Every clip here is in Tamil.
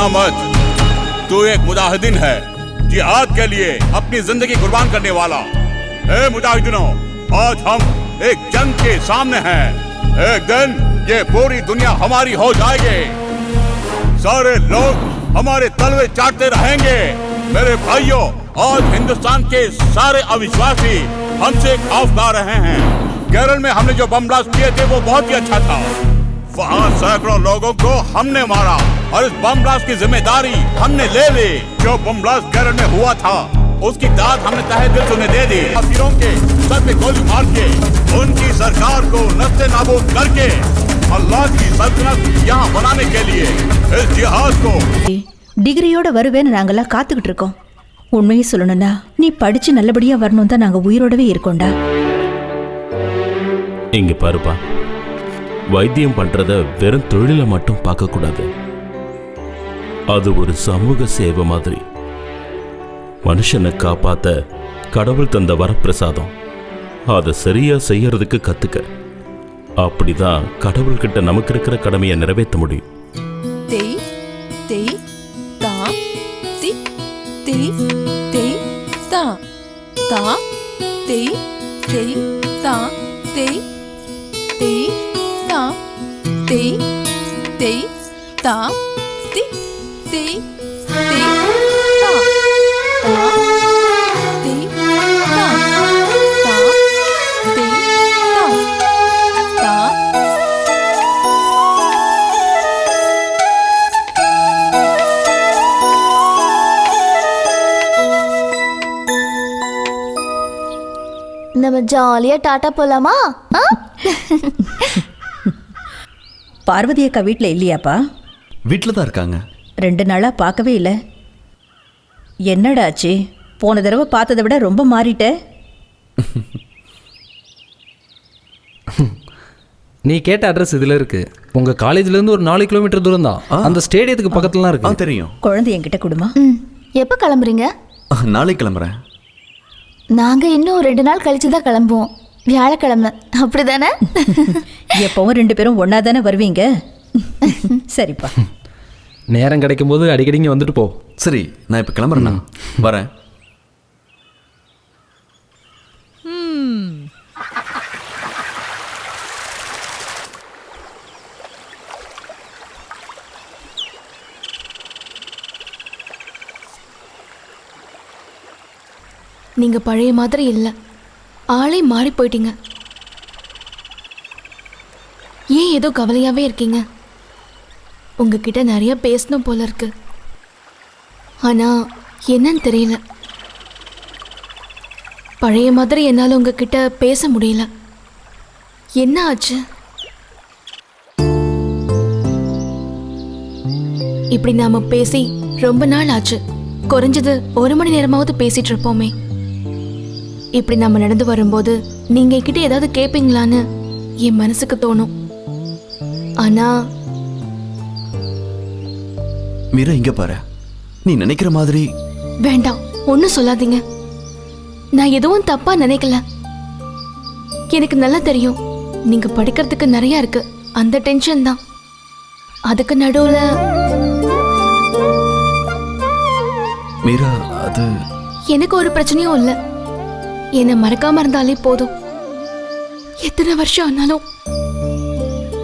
डरना मत। तू एक मुजाहिदीन है, जिहाद के लिए अपनी जिंदगी कुर्बान करने वाला। ए मुजाहिदीनों, आज हम एक जंग के सामने हैं। एक दिन ये पूरी दुनिया हमारी हो जाएगी, सारे लोग हमारे तलवे चाटते रहेंगे। मेरे भाइयों, आज हिंदुस्तान के सारे अविश्वासी हमसे खौफ खा रहे हैं। केरल में हमने जो बम ब्लास्ट किए थे वो बहुत ही अच्छा था। वहाँ सैकड़ों लोगों को हमने मारा और इस बम ब्लास्ट की जिम्मेदारी हमने ले ली। जो बम ब्लास्ट केरल में हुआ था उसकी दाद हमने तहे दिल से उन्हें दे दी। काफिरों के सर पे गोली मार के उनकी सरकार को नस्ते नाबूद करके अल्लाह की सल्तनत यहाँ बनाने के लिए इस जिहाद को டிகிரியோட வருவேன்னு நாங்கெல்லாம் காத்துக்கிட்டு இருக்கோம். உண்மையை சொல்லணும்னா நீ படிச்சு நல்லபடியா வரணும் தான் நாங்க உயிரோடவே இருக்கோம்டா. இங்க பாருப்பா, வைத்தியம் பண்றத வெறும் தொழில மட்டும் பார்க்க கூடாது. அது ஒரு சமூக சேவை மாதிரி. மனுஷனை காப்பாத்த கடவுள் தந்த வரப்பிரசாதம். அதை சரியா செய்யறதுக்கு கத்துக்க. அப்படிதான் கடவுள்கிட்ட நமக்கு இருக்கிற கடமையை நிறைவேற்ற முடியும். தேய் தேய் தா தி தேய் தேய் தா தா தேய் தேய் தா தேய் தேய் தா தேய் தேய் தா தி தேய் தேய் தா தா தேய் தா தா தேய் தா தா நம்ம ஜாலியா டாட்டா போலாமா? பார்வதி அக்கா வீட்ல இல்லையாப்பா? வீட்டில் தான் இருக்காங்க. 2 நாளா பார்க்கவே இல்லை. என்னடாச்சு? போன தடவை பார்த்ததை விட ரொம்ப மாறிட்ட. நீ கேட்ட அட்ரஸ் இதில் இருக்கு. உங்கள் காலேஜ்லேருந்து ஒரு 4 கிலோமீட்டர் தூரம் தான். அந்த ஸ்டேடியத்துக்கு பக்கத்துலலாம் இருக்கு. தெரியும். குழந்தை என்கிட்ட கொடுமா. எப்போ கிளம்புறீங்க? நாளைக்கு கிளம்புறேன். நாங்க இன்னும் 2 நாள் கழிச்சு தான் கிளம்புவோம். வியாழக்கிழமை, அப்படிதானே? எப்பவும் 2 பேரும் ஒன்னா தானே வருவீங்க. சரிப்பா, நேரம் கிடைக்கும் போது அடிக்கடி இங்கே வந்துட்டு போ. சரி, நான் இப்போ கிளம்புறேண்ணா. வரேன். நீங்க பழைய மாதிரி இல்லை, ஆளே மாறி போயிட்டீங்க. ஏன் ஏதோ கவலையாவே இருக்கீங்க? உங்ககிட்ட நிறைய பேசணும் போல இருக்கு, ஆனா என்னன்னு தெரியல. பழைய மாதிரி என்னால் உங்ககிட்ட பேச முடியல. என்ன ஆச்சு? இப்படி நாம பேசி ரொம்ப நாள் ஆச்சு. குறைஞ்சது 1 மணி நேரமாவது பேசிட்டு இருப்போமே. இப்படி நம்ம நடந்து வரும்போது நீங்க கிட்ட ஏதாவது கேட்பீங்களான்னு என் மனசுக்கு தோணும். ஆனா மீரா, இங்க பாரு. நீ நினைக்கிற மாதிரி வேண்டாம், ஒன்னும் சொல்லாதீங்க. நான் எதுவும் தப்பா நினைக்கல. எனக்கு நல்லா தெரியும் நீங்க படிக்கிறதுக்கு நிறைய இருக்கு. அந்த டென்ஷன் தான். அதுக்கு நடுவுல மீரா, அது எனக்கு ஒரு பிரச்சனையும் இல்லை. என்னை மறக்காம இருந்தாலே போதும். எத்தனை வருஷம் ஆனாலும்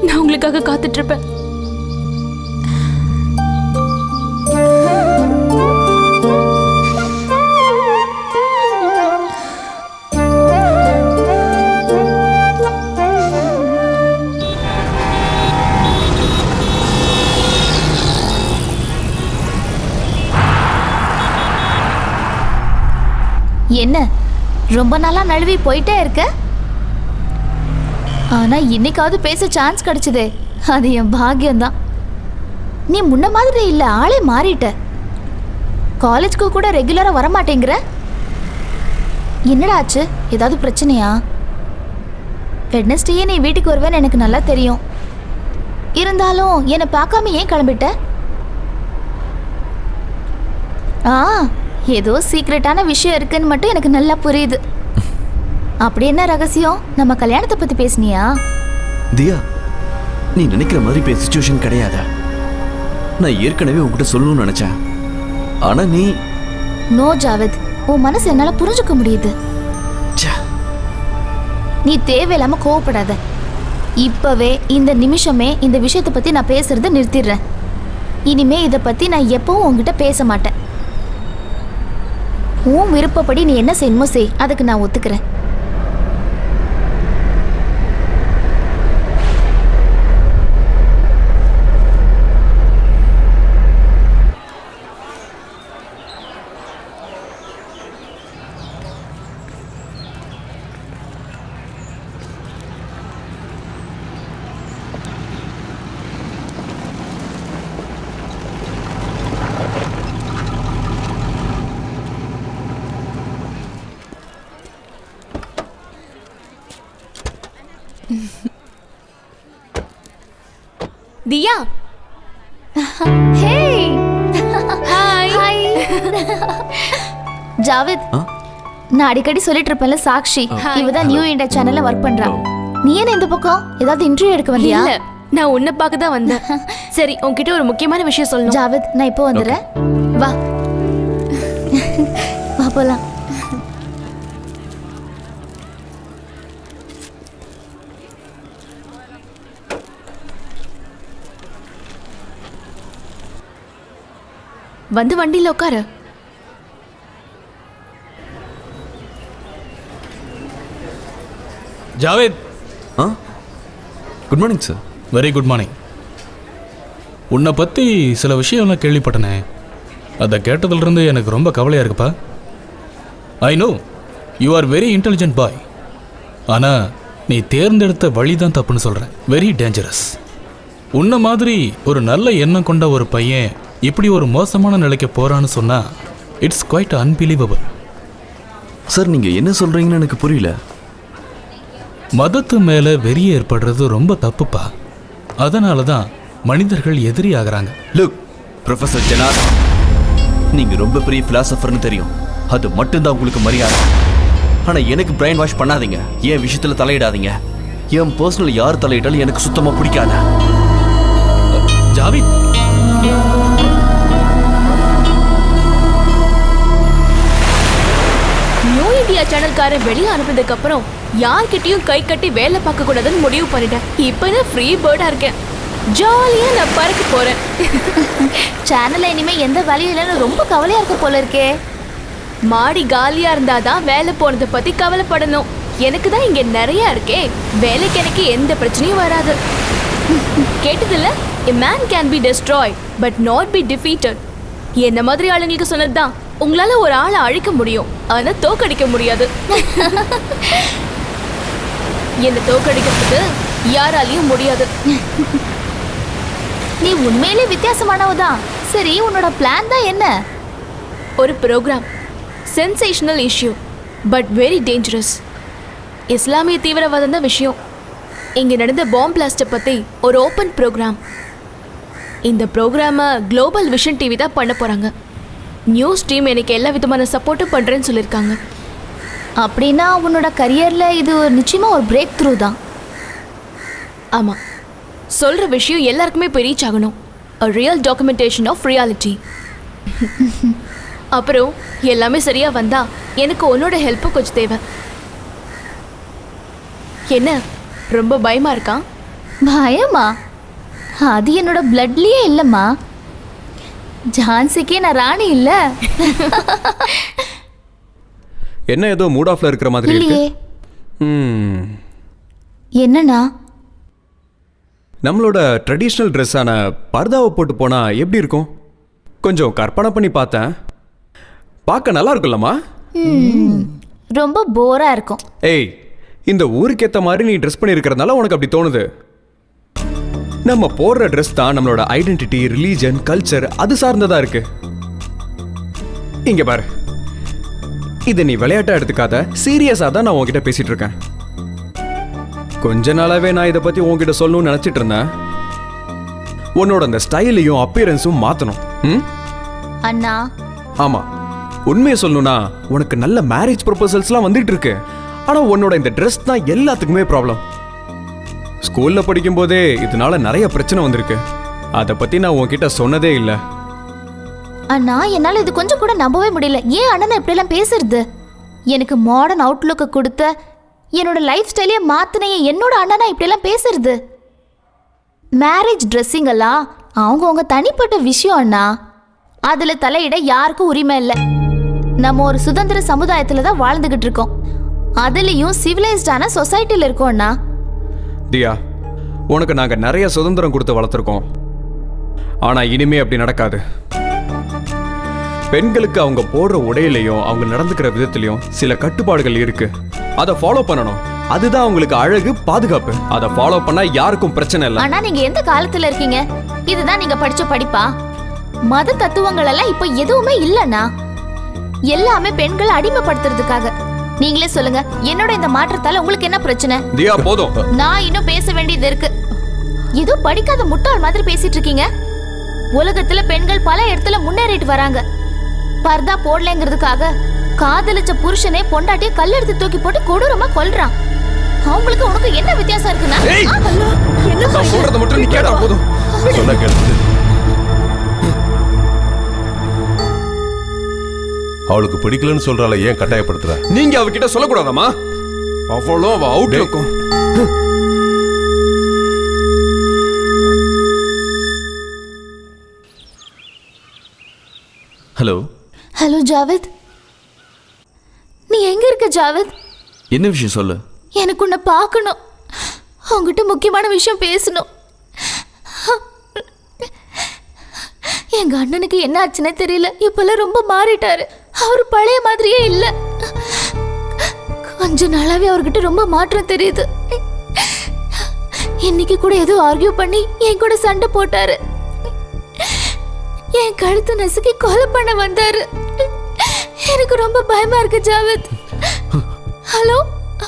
நான் உங்களுக்காக காத்துட்டு இருப்பேன். என்ன ரொம்ப நாளா நழுவி போயிட்டே இருக்க? ஆனா இன்னைக்காவது பேச சான்ஸ் கிடைச்சதே, அது என் பாக்கியம்தான். நீ முன்ன மாதிரி இல்ல, ஆளே மாறிட்ட. காலேஜ்க்கு கூட ரெகுலரா வரமாட்டேங்கிற. என்னடா ஆச்சு? ஏதாவது பிரச்சனையா? வெட்னஸ்டேயே நீ வீட்டுக்கு வருவேன்னு எனக்கு நல்லா தெரியும். இருந்தாலும் என்னை பார்க்காம ஏன் கிளம்பிட்ட? ஏதோ சீக்ரெட்டான விஷயம் இருக்குன்னு மட்டும் எனக்கு நல்லா புரியுது. அப்படி என்ன ரகசியம்? நம்ம கல்யாணத்தை பத்தி பேசினியா? தியா, நீ நினைக்கிற மாதிரி சிச்சுவேஷன் கிடையாது. நான் ஏற்கனவே உங்ககிட்ட சொல்லணும்னு நினைச்சேன். ஆனா நீ நோ ஜாவேத், உன் மனசு என்னால புரிஞ்சுக்க முடியுது. ச்சே. நீ தேவையில்லாம கோவப்படாத. இப்பவே இந்த நிமிஷமே இந்த விஷயத்தை பத்தி நான் பேசுறதை நிறுத்திடுறேன். இனிமே இதை பத்தி நான் எப்பவும் உன்கிட்ட பேச மாட்டேன். உன் விருப்பப்படி நீ என்ன செய்யணுமோ செய், அதுக்கு நான் ஒத்துக்கிறேன். தியா, ஹே ஹாய். ஹாய் ஜாவேத், நான் அடிக்கடி சொல்லிட்டு இருப்பேன்ல சாக்ஷி, இவதான் நியூ இந்தியா சேனல்ல ஒர்க் பண்றா. நீ என்ன இந்த பக்கம் ஏதாவது இன்டர்வியூ எடுக்க வந்தியா? இல்ல, நான் உன்னை பார்க்க தான் வந்தேன். சரி, உன்கிட்ட ஒரு முக்கியமான விஷயம் சொல்லணும். ஜாவேத், நான் இப்போ வந்துடுறேன். வா வா போலாம். வந்து வண்டியில உட்காரு. Javed. Good morning sir. Very good morning. உன்னை பற்றி சில விஷயம்லாம் கேள்விப்பட்டனே, அதை கேட்டதுலேருந்து எனக்கு ரொம்ப கவலையாக இருக்குப்பா. I know you are very intelligent boy. ஆனால் நீ தேர்ந்தெடுத்த வழி தான் தப்புன்னு சொல்கிறேன். Very dangerous. உன்னை மாதிரி ஒரு நல்ல எண்ணம் கொண்ட ஒரு பையன் இப்படி ஒரு மோசமான நிலைக்கு போகிறான்னு சொன்னால் இட்ஸ் குவைட் அன்பிலீவபிள். சார் நீங்க என்ன சொல்றீங்கன்னு எனக்கு புரியல. மதத்து மேலே வெறி ஏற்படுறது ரொம்ப தப்புப்பா. அதனால தான் மனிதர்கள் எதிரி ஆகிறாங்க. லுக் ப்ரொஃபசர் ஜனார், நீங்க ரொம்ப பெரிய பிலாசபர்னு தெரியும். அது மட்டும்தான் உங்களுக்கு மரியாதை. ஆனா எனக்கு பிரைன் வாஷ் பண்ணாதீங்க. என் விஷயத்துல தலையிடாதீங்க. என் பர்சனல் யார் தலையிட்டாலும் எனக்கு சுத்தமா பிடிக்காத. ஜாவித், நியூ இந்தியா சேனல்காரன் வெளியே அனுப்பினதுக்கு அப்புறம் யார்கிட்டயும் கை கட்டி வேலை பார்க்க கூடாதுன்னு முடிவு பண்ணிட்டேன். இப்ப நான் ஃப்ரீ பேர்டா இருக்கேன். ஜாலியா நான் பறக்க போறேன். சேனல்ல இனிமே எந்த வேலையும் இல்லைன்னு ரொம்ப கவலையா இருக்க போல இருக்கே. மாடி காலியா இருந்தாதான் வேலை போனதை பத்தி கவலைப்படணும். எனக்கு தான் இங்க நிறைய இருக்கே. வேலைக்கு எனக்கு எந்த பிரச்சனையும் வராது. கேட்டதில்ல, a man can be destroyed but not be defeated. என்ன மாதிரி ஆளுங்களுக்கு சொன்னதுதான், உங்களால ஒரு ஆளை அழிக்க முடியும், ஆனா தோக்கடிக்க முடியாது. என்ன தோக்கடிக்கிறதுக்கு யாராலையும் முடியாது. நீ உண்மையிலே வித்தியாசமானவதான். சரி, உன்னோட பிளான் தான் என்ன? ஒரு program, sensational issue but very dangerous. இஸ்லாமிய தீவிரவாதம் தான் விஷயம். இங்கே நடந்த பாம் பிளாஸ்ட்டை பற்றி ஒரு ஓப்பன் ப்ரோக்ராம். இந்த ப்ரோக்ராமை குளோபல் விஷன் டிவி தான் பண்ண போகிறாங்க. நியூஸ் டீம் எனக்கு எல்லா விதமான சப்போர்ட்டும் பண்ணுறேன்னு சொல்லியிருக்காங்க. அப்படின்னா உன்னோட கரியரில் இது நிச்சயமாக ஒரு பிரேக் த்ரூ தான். ஆமாம், சொல்கிற விஷயம் எல்லாருக்குமே போய் ரீச் ஆகணும். a real documentation of reality. அப்புறம் எல்லாமே சரியாக வந்தா எனக்கு உன்னோட ஹெல்ப்பும் கொஞ்சம் தேவை. என்ன ரொம்ப பயமா இருக்கா? பயமா? அது என்னோட பிளட்லயே இல்லைம்மா. ஜான்சிக்கே நான் ராணி இல்ல. என்ன ஏதோ மூட் ஆஃப்ல இருக்கிற மாதிரி இருக்கு. என்னண்ணா? நம்மளோட ட்ரெடிஷ்னல் ட்ரெஸ்ஸான பர்தாவை போட்டு போனா எப்படி இருக்கும்? கொஞ்சம் கற்பனை பண்ணி பார்த்தேன். பார்க்க நல்லா இருக்குல்லம்மா? ரொம்ப போரா இருக்கும். ஏய், இந்த ஊருக்கு ஏற்ற மாதிரி நீ ட்ரெஸ் பண்ணியிருக்கிறதுனால உனக்கு அப்படி தோணுது. நம்ம போடுற ட்ரெஸ் தான் நம்மளோட ஐடென்டிட்டி, ரிலீஜன், கல்ச்சர் அது சார்ந்ததா இருக்கு. இங்க பாரு, இதை நீ விளையாட்டா எடுத்துக்காத, சீரியஸா தான் நான் உன்கிட்ட பேசிட்டு இருக்கேன். கொஞ்ச நாளாவே நான் இதை பத்தி உன்கிட்ட சொல்லணும்னு நினைச்சிட்டு இருந்தேன். உன்னோட அந்த ஸ்டைலையும் அப்பியரன்ஸும் மாத்தணும். அண்ணா, ஆமா, உண்மையை சொல்லணும்னா உனக்கு நல்ல மேரேஜ் ப்ரொபோசல்ஸ்லாம் வந்துட்டு இருக்கு. ஆனா உன்னோட இந்த ட்ரெஸ் தான் எல்லாத்துக்குமே ப்ராப்ளம். ஸ்கூல்ல படிக்கும் போதே இதனால நிறைய பிரச்சனை வந்திருக்கு. அதை பத்தி நான் உன்கிட்ட சொன்னதே இல்லை. அண்ணா என்னால இது கொஞ்சம் கூட நம்பவே முடியல. ஏன் அண்ணனை இப்படிலாம் பேசுறது? எனக்கு மாடர்ன் அவுட்லுக்கு கொடுத்த, என்னோட லைஃப் ஸ்டைலே மாத்தின என்னோட அண்ணனா இப்படிலாம் பேசுறது? மேரேஜ் ட்ரெஸ்ஸிங் எல்லாம் அவங்கவுங்க தனிப்பட்ட விஷயம் அண்ணா. அதுல தலையிட யாருக்கும் உரிமை இல்லை. நம்ம ஒரு சுதந்திர சமுதாயத்துல தான் வாழ்ந்துகிட்டு இருக்கோம். அதுலயும் சிவிலைஸ்டான சொசைட்டில இருக்கோம் அண்ணா. தியா, உனக்கு நாங்க நிறைய சுதந்திரம் கொடுத்து வளர்த்துருக்கோம். ஆனா இனிமே அப்படி நடக்காது. பெண்களுக்கு அவங்க போடுற உடையிலையும் அவங்க நடந்துக்கிற விதத்திலையும் சில கட்டுப்பாடுகள் இருக்கு. அதை ஃபாலோ பண்ணணும். அதுதான் அவங்களுக்கு அழகு, பாதுகாப்பு. அதை ஃபாலோ பண்ணா யாருக்கும் பிரச்சனை இல்லை. ஆனா நீங்க எந்த காலத்துல இருக்கீங்க? இதுதான் நீங்க படிச்ச படிப்பா? மத தத்துவங்கள் எல்லாம் இப்ப எதுவுமே இல்லைண்ணா. எல்லாமே பெண்களை அடிமைப்படுத்துறதுக்காக. நீங்களே சொல்லுங்க, என்னோட இந்த மாற்றத்தால உங்களுக்கு என்ன பிரச்சனை? தியா போதும். நான் இன்னும் பேச வேண்டியது இருக்கு. ஏதோ படிக்காத முட்டாள் மாதிரி பேசிட்டு இருக்கீங்க. உலகத்துல பெண்கள் பல இடத்துல முன்னேறிட்டு வராங்க. பர்தா போடலங்கிறதுக்காக காதலிச்ச புருஷனே பொண்டாட்டிய கல்லெடுத்து தூக்கி போட்டு கொடூரமா கொல்றான். அவங்களுக்கு உனக்கு என்ன வித்தியாசம் இருக்குன்னா? நான் சொல்றத மட்டும் நீ கேட்டா போதும். சொல்ல கேட்டு அவளுக்கு பிடிக்கலன்னு சொல்றால, ஏன் கட்டாயப்படுத்துற? நீங்க அவகிட்ட சொல்லக்கூடாதாமா? அவ்வளோ அவ அவுட் இருக்கும். ஹலோ. ஹலோ ஜாவேத், நீ எங்க இருக்க ஜாவேத்? என்ன விஷயம் சொல்லு. எனக்கு உன்னை பார்க்கணும். உங்ககிட்ட முக்கியமான விஷயம் பேசணும். எங்க அண்ணனுக்கு என்ன ஆச்சுன்னே தெரியல. இப்பெல்லாம் ரொம்ப மாறிட்டாரு. அவர் பழைய மாதிரியே இல்ல. கொஞ்ச நாளாவே அவர்கிட்ட ரொம்ப மாற்றம் தெரியுது. இன்னைக்கு கூட ஏதோ ஆர்கியூ பண்ணி என் கூட சண்டை போட்டாரு. என் கழுத்து நசுக்கி கொலை பண்ண வந்தாரு. எனக்கு ரொம்ப பயமா இருக்கு ஜாவேத். ஹலோ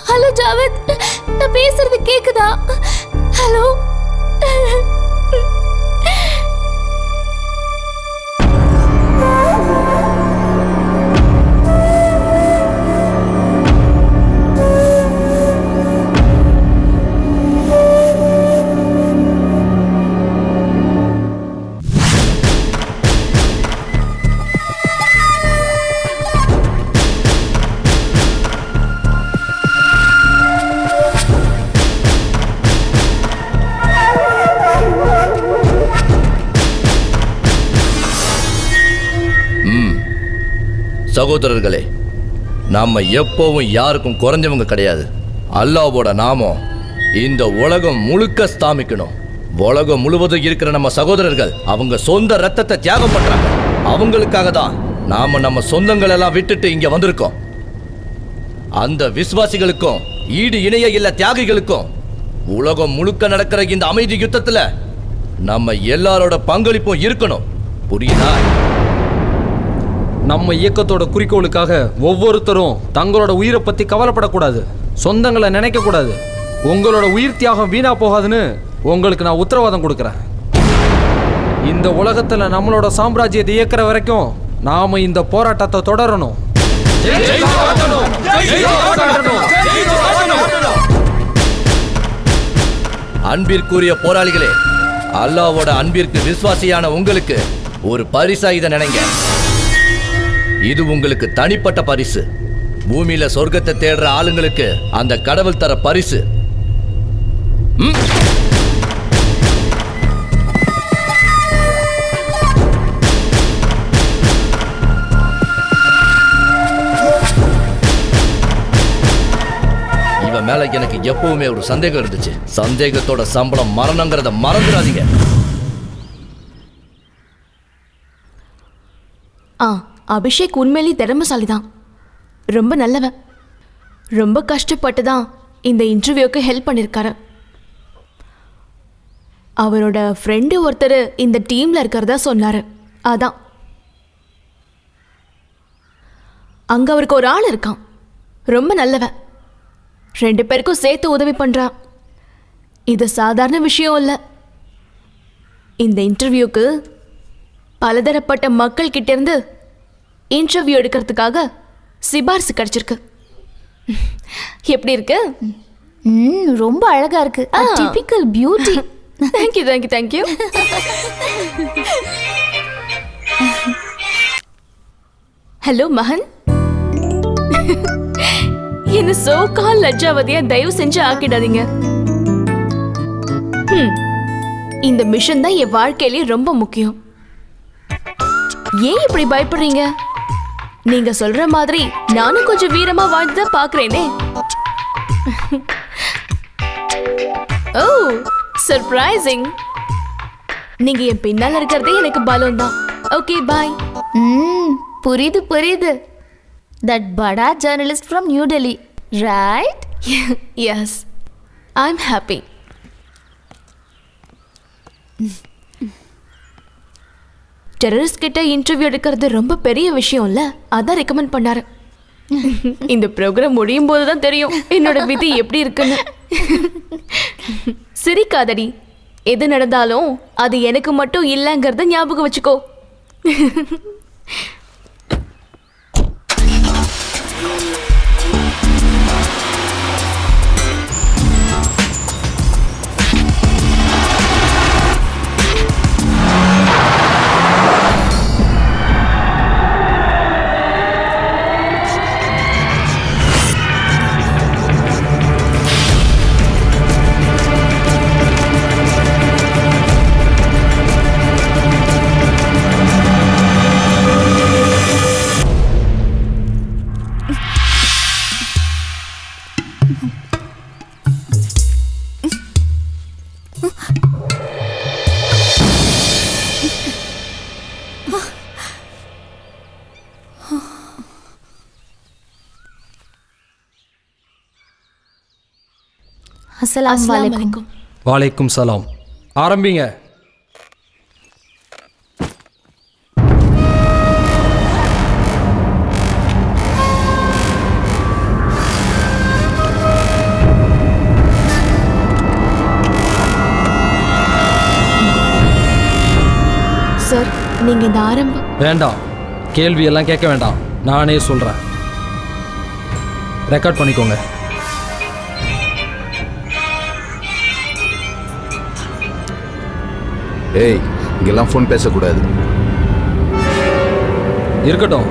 ஹலோ ஜாவேத், நான் பேசுறது கேக்குதா? ஹலோ. சகோதரர்களே, நாம எப்பவும் யாருக்கும் குறைஞ்சவங்க கிடையாது. அல்லாஹ்வோட நாமம் இந்த உலகம் முழுக்க ஸ்தாபிக்கணும். உலகம் முழுவதும் இருக்கிற நம்ம சகோதரர்கள் அவங்க சொந்த ரத்தத்தை தியாகம் பண்றாங்க. அவங்களுக்காக தான் நாம நம்ம சொந்தங்கள் எல்லாம் விட்டுட்டு இங்க வந்திருக்கோம். அந்த விசுவாசிகளுக்கும் ஈடு இணைய இல்ல தியாகிகளுக்கும் உலகம் முழுக்க நடக்கிற இந்த அமைதி யுத்தத்துல நம்ம எல்லாரோட பங்களிப்பும் இருக்கணும். புரியுதா? நம்ம இயக்கத்தோட குறிக்கோளுக்காக ஒவ்வொருத்தரும் தங்களோட உயிரை பத்தி கவலைப்படக்கூடாது, சொந்தங்களை நினைக்க கூடாது. உங்களோட உயிர் தியாகம் வீணா போகாதுன்னு உங்களுக்கு நான் உத்தரவாதம் கொடுக்குறேன். இந்த உலகத்துல நம்மளோட சாம்ராஜ்யத்தை இயக்கிற வரைக்கும் நாம இந்த போராட்டத்தை தொடரணும். அன்பிற்குரிய போராளிகளே, அல்லாஹ்வோட அன்பிற்கு விசுவாசியான உங்களுக்கு ஒரு பரிசா இதை நினைங்க. இது உங்களுக்கு தனிப்பட்ட பரிசு. பூமியில சொர்க்கத்தை தேடுற ஆளுங்களுக்கு அந்த கடவுள் தர பரிசு. இவன் மேல எனக்கு எப்பவுமே ஒரு சந்தேகம் இருந்துச்சு. சந்தேகத்தோட சம்பளம் மரணங்கிறத மறந்துடாதீங்க. அபிஷேக் உண்மையிலேயே திறமைசாலி தான். ரொம்ப நல்லவன். ரொம்ப கஷ்டப்பட்டு தான் இந்த இன்டர்வியூக்கு ஹெல்ப் பண்ணியிருக்காரு. அவரோட ஃப்ரெண்டு ஒருத்தர் இந்த டீமில் இருக்கிறதா சொன்னார். அதான் அங்கே அவருக்கு ஒரு ஆள் இருக்கான். ரொம்ப நல்லவன். 2 பேருக்கும் சேர்த்து உதவி பண்ணுறான். இது சாதாரண விஷயம் இல்லை. இந்த இன்டர்வியூக்கு பலதரப்பட்ட மக்கள் கிட்ட இருந்து இன்டர்வியூ எடுக்கிறதுக்காக சிபாரிசு கிடைச்சிருக்கு. எப்படி இருக்கு? ரொம்ப அழகா இருக்கு. Typical beauty. Thank you thank you thank you. Hello மகன், என்ன சோகால் லஜ்ஜாவதியா தயவு செஞ்சு ஆக்கிடாதீங்க. இந்த மிஷன் தான் என் வாழ்க்கையிலே ரொம்ப முக்கியம். ஏன் இப்படி பயப்படுறீங்க? நீங்க சொல்ற மாதிரி நானும் கொஞ்சம் வீரமா வாழ்ந்துதான் பாக்குறேனே. ஓ சர்ப்ரைசிங். நீங்க என் பின்னால இருக்கிறதே எனக்கு பலம் தான். Okay bye. புரியுது புரியுது. தட் படா journalist from New Delhi, right? Yes, I am happy. Terrorist கிட்ட இன்டர்வியூ எடுக்கிறது ரொம்ப பெரிய விஷயம் இல்ல, அதான் ரெக்கமெண்ட் பண்ணாரு. இந்த ப்ரோக்ராம் முடியும் போது தான் தெரியும் என்னோட விதி எப்படி இருக்குன்னு. சிரிக்காதடி, எது நடந்தாலும் அது எனக்கு மட்டும் இல்லைங்கிறத ஞாபகம் வச்சுக்கோ. அஸ்ஸலாமு அலைக்கும். வாலைக்கும் சலாம். ஆரம்பிங்க. சார், நீங்க இந்த ஆரம்பம் வேண்டாம், கேள்வி எல்லாம் கேட்க வேண்டாம், நானே சொல்றேன். ரெக்கார்ட் பண்ணிக்கோங்க. ஏய், இங்கெல்லாம் ஃபோன் பேசக்கூடாது. இருக்கட்டும்.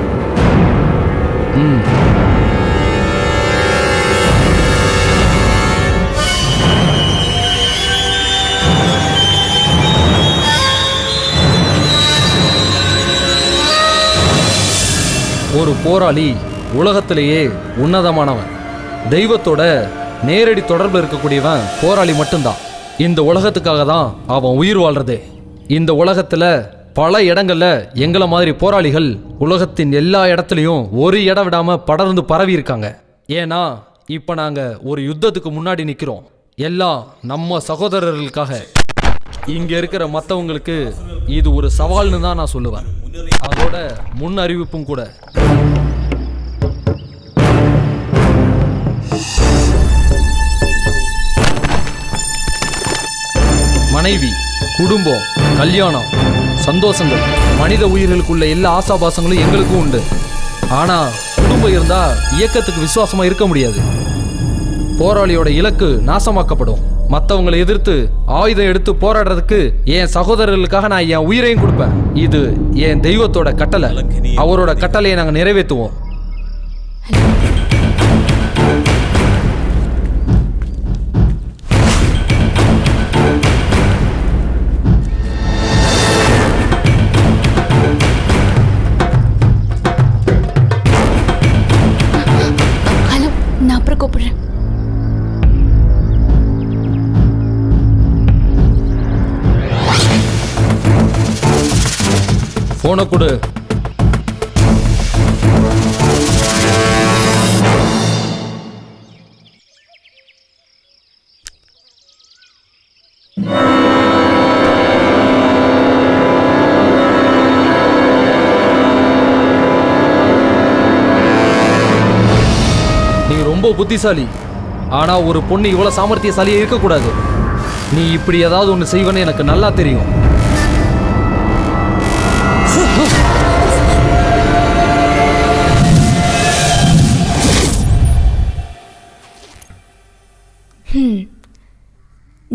ஒரு போராளி உலகத்திலேயே உன்னதமானவன். தெய்வத்தோட நேரடி தொடர்பு இருக்கக்கூடியவன் போராளி மட்டும்தான். இந்த உலகத்துக்காக தான் அவன் உயிர் வாழ்றதே. இந்த உலகத்துல பல இடங்கள்ல எங்களை மாதிரி போராளிகள் உலகத்தின் எல்லா இடத்துலையும் ஒரு இடம் விடாம படர்ந்து பரவி இருக்காங்க. ஏன்னா இப்ப நாங்க ஒரு யுத்தத்துக்கு முன்னாடி நிக்கிறோம், எல்லாம் நம்ம சகோதரர்களுக்காக. இங்க இருக்கிற மற்றவங்களுக்கு இது ஒரு சவால்னு தான் நான் சொல்லுவேன், அதோட முன் அறிவிப்பும் கூட. மனைவி, குடும்பம், கல்யாணம், சந்தோஷங்கள், மனித உயிர்களுக்குள்ள எல்லா ஆசாபாசங்களும் எங்களுக்கும் உண்டு. ஆனா குடும்பம் இருந்தா இயக்கத்துக்கு விசுவாசமா இருக்க முடியாது. போராளியோட இலக்கு நாசமாக்கப்படும். மற்றவங்களை எதிர்த்து ஆயுதம் எடுத்து போராடுறதுக்கு என் சகோதரர்களுக்காக நான் என் உயிரையும் கொடுப்பேன். இது என் தெய்வத்தோட கட்டளை. அவரோட கட்டளையை நாங்கள் நிறைவேற்றுவோம். ஹலோ, நான் அப்புறம் கூப்பிடுறேன். போனை கொடு. நீ ரொம்ப புத்திசாலி. ஆனா ஒரு பொண்ணு இவ்வளவு சாமர்த்தியசாலியா இருக்கக்கூடாது. நீ இப்படி ஏதாவது ஒன்று செய்வன்னு எனக்கு நல்லா தெரியும்.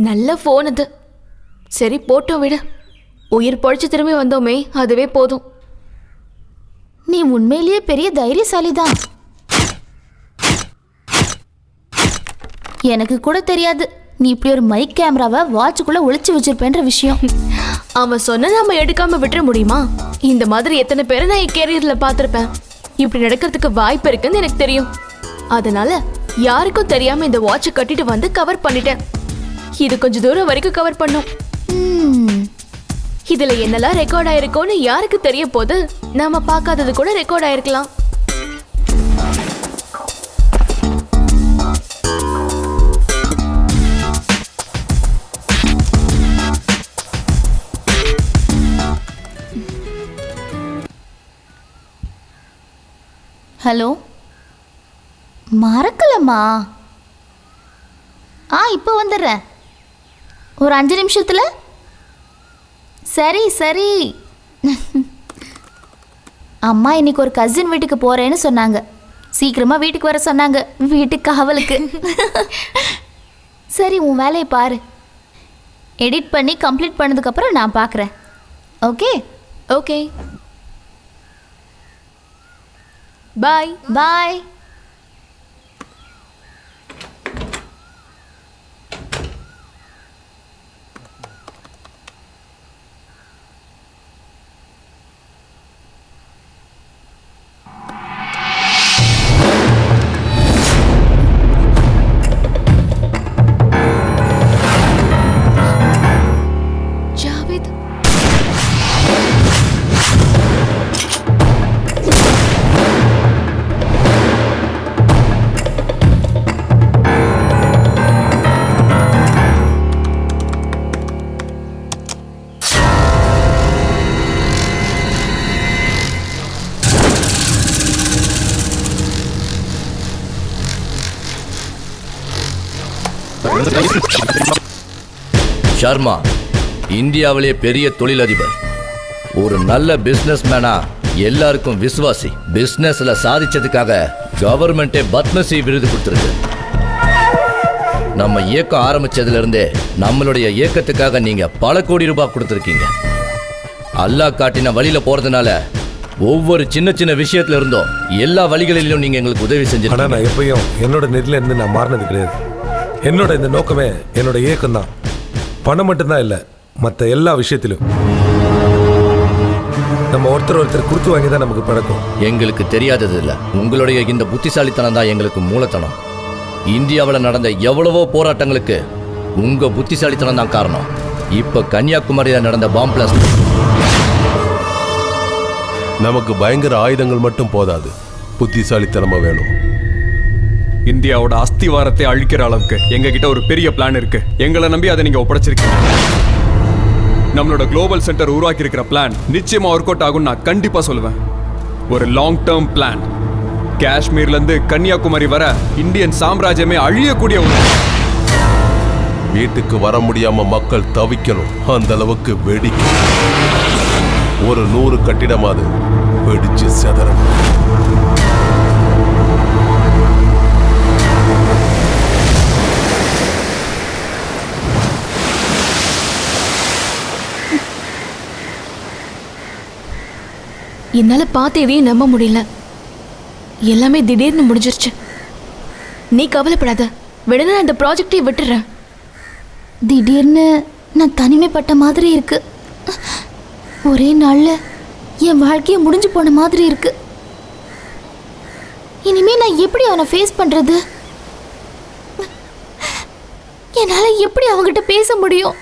நல்ல ஃபோன் அது. சரி போட்டோம் விடு. உயிர் பொழைச்சு திரும்பி வந்தோமே அதுவே போதும். நீ உண்மையிலேயே பெரிய தைரியசாலி தான். எனக்கு கூட தெரியாது நீ இப்படி ஒரு மைக் கேமராவை வாட்சுக்குள்ள ஒளிச்சு வச்சிருப்பேன்ற விஷயம். அவன் சொன்ன நாம எடுக்காம விட்டுற முடியுமா? இந்த மாதிரி எத்தனை பேரை நான் என் கேரியர்ல பார்த்திருப்பேன். இப்படி நடக்கிறதுக்கு வாய்ப்பு இருக்குன்னு எனக்கு தெரியும். அதனால யாருக்கும் தெரியாம இந்த வாட்சை கட்டிட்டு வந்து கவர் பண்ணிட்டேன். இது கொஞ்சம் தூரம் வரைக்கும் கவர் பண்ணும். இதுல என்னெல்லாம் ரெக்கார்ட் ஆயிருக்கோன்னு யாருக்கு தெரிய போது? நாம பார்க்காதது கூட ரெக்கார்ட் ஆயிருக்கலாம். ஹலோ, மறக்கலம்மா. இப்போ வந்துடுறேன், ஒரு 5 நிமிஷத்துல. சரி சரி. அம்மா இன்னைக்கு ஒரு கசின் வீட்டுக்கு போறேன்னு சொன்னாங்க. சீக்கிரமா வீட்டுக்கு வர சொன்னாங்க, வீட்டுக்கு காவலுக்கு. சரி, உன் வேலையை பாரு. எடிட் பண்ணி கம்ப்ளீட் பண்ணதுக்கப்புறம் நான் பார்க்குறேன். ஓகே ஓகே, பாய் பாய். ஜாவேத், ஷர்மா இந்தியாவிலே பெரிய தொழிலதிபர், ஒரு நல்ல பிசினஸ் மேனா, எல்லாருக்கும் விசுவாசி. பிசினஸ்ல சாதிச்சதுக்காக கவர்மெண்டே பத்மஸ்ரீ விருது கொடுத்துருக்கு. நம்ம இயக்கம் ஆரம்பிச்சதுல இருந்தே நம்மளுடைய இயக்கத்துக்காக நீங்க பல கோடி ரூபாய் கொடுத்துருக்கீங்க. அல்லாஹ் காட்டின வழியில போறதுனால ஒவ்வொரு சின்ன சின்ன விஷயத்துல இருந்தும் எல்லா வழிகளிலும் நீங்க எங்களுக்கு உதவி செஞ்சிருக்கீங்க. நான் எப்பயும் என்னோட நெறில இருந்து நான் மாறினது கிடையாது. என்னோட இந்த நோக்கமே என்னோட இயக்கம் தான். பணம் மட்டும்தான் இல்லை, மற்ற எல்லா விஷயத்திலும் நம்ம ஒருத்தர் கொடுத்து வாங்கி தான் நமக்கு பழக்கம். எங்களுக்கு தெரியாதது இல்லை, உங்களுடைய இந்த புத்திசாலித்தனம் தான் எங்களுக்கு மூலத்தனம். இந்தியாவில் நடந்த எவ்வளவோ போராட்டங்களுக்கு உங்க புத்திசாலித்தனம் தான் காரணம். இப்ப கன்னியாகுமரியில் நடந்த பாம் பிளாஸ்ட். நமக்கு பயங்கர ஆயுதங்கள் மட்டும் போதாது, புத்திசாலித்தனமா வேணும். இந்தியாவோட அஸ்திவாரத்தை அழிக்கிற அளவுக்கு எங்ககிட்ட ஒரு பெரிய பிளான் இருக்கு. எங்களை நம்பி அதை நீங்க ஒப்படைச்சிருக்கீங்க. நம்மளோட குளோபல் சென்டர் உருவாக்கி இருக்கிற பிளான் நிச்சயமா ஒர்க் அவுட் ஆகும் நான் கண்டிப்பா சொல்லுவேன். ஒரு லாங் டேர்ம் பிளான். காஷ்மீர்ல இருந்து கன்னியாகுமரி வர இந்தியன் சாம்ராஜ்யமே அழியக்கூடிய ஒரு வீட்டுக்கு வர முடியாம மக்கள் தவிக்கணும், அந்த அளவுக்கு வெடிக்கணும். ஒரு 100 கட்டிடமாவது வெடிச்சு செதறணும். என்னால பார்த்து எதையும் நம்ப முடியல. எல்லாமே திடீர்னு முடிஞ்சிருச்சு. நீ கவலைப்படாத, விடனா இந்த ப்ராஜெக்டை விட்டுறேன். திடீர்னு நான் தனிமைப்பட்ட மாதிரி இருக்கு. ஒரே நாள்ல என் வாழ்க்கையை முடிஞ்சு போன மாதிரி இருக்கு. இனிமே நான் எப்படி அவனை ஃபேஸ் பண்றது? என்னால எப்படி அவங்கிட்ட பேச முடியும்?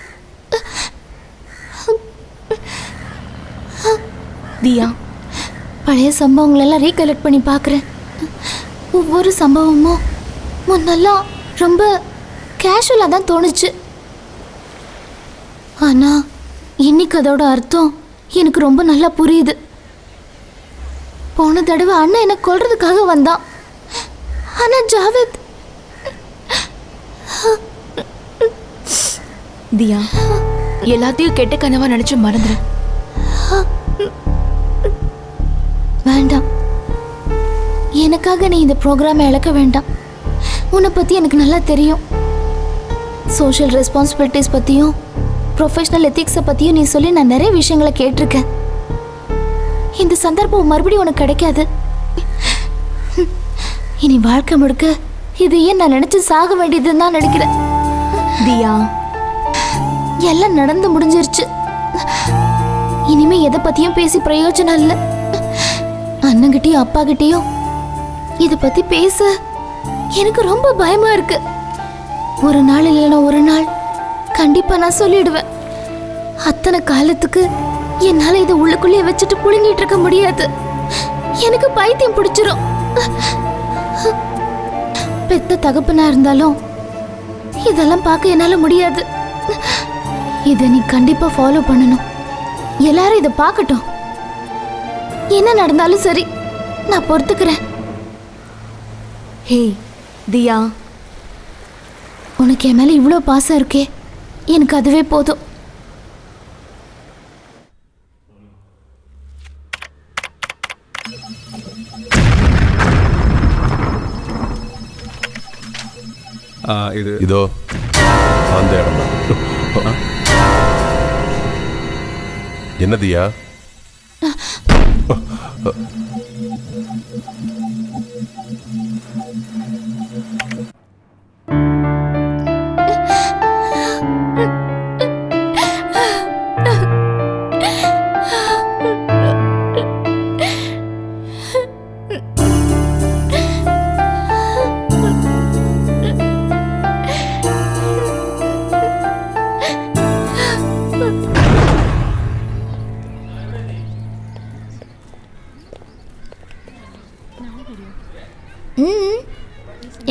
தியா, பழைய சம்பவங்களெல்லாம் ரீகலெக்ட் பண்ணி பார்க்குறேன். ஒவ்வொரு சம்பவமும் முன்னெல்லாம் ரொம்ப கேஷுவலாக தான் தோணுச்சு. ஆனால் இன்னைக்கு அதோட அர்த்தம் எனக்கு ரொம்ப நல்லா புரியுது. போன தடவை அண்ணன் என்னை கொல்றதுக்காக வந்தான். ஆனால் ஜாவேத் தியா, எல்லாத்தையும் கெட்ட கனவா நினைச்சு மறந்துரு. வேண்டாம், எனக்காக நீ இந்த ப்ரோக்ராமை இழக்க வேண்டாம். உன்னை பற்றி எனக்கு நல்லா தெரியும். சோஷியல் ரெஸ்பான்சிபிலிட்டிஸ் பற்றியும் ப்ரொஃபஷனல் எத்திக்ஸை பற்றியும் நீ சொல்லி நான் நிறைய விஷயங்களை கேட்டிருக்கேன். இந்த சந்தர்ப்பம் மறுபடியும் உனக்கு கிடைக்காது. இனி வாழ்க்கை முழுக்க இதையே நான் நினைச்சு சாக வேண்டியதுன்னு தான் நினைக்கிறேன். தியா, எல்லாம் நடந்து முடிஞ்சிருச்சு. இனிமே எதை பத்தியும் பேசி பிரயோஜனம் இல்லை. அண்ணங்கிட்டயும் அப்பா கிட்டயும் இதை பத்தி பேச எனக்கு ரொம்ப பயமா இருக்கு. ஒரு நாள் இல்லைன்னா ஒரு நாள் கண்டிப்பா நான் சொல்லிடுவேன். அத்தனை காலத்துக்கு என்னால இதை உள்ளுக்குள்ளேயே வச்சுட்டு புழுங்கிட்டு இருக்க முடியாது. எனக்கு பைத்தியம் பிடிச்சிரும். பெத்த தகப்பனா இருந்தாலும் இதெல்லாம் பார்க்க என்னால முடியாது. இதை நீ கண்டிப்பா ஃபாலோ பண்ணணும். எல்லாரும் இதை பார்க்கட்டும். என்ன நடந்தாலும் சரி, நான் பொறுத்துக்கிறேன். ஹே தியா, உனக்கு என் மேல இவ்வளோ பாசம் இருக்கே, எனக்கு அதுவே போதும். இது இதோ அந்த இடம். என்னதியா?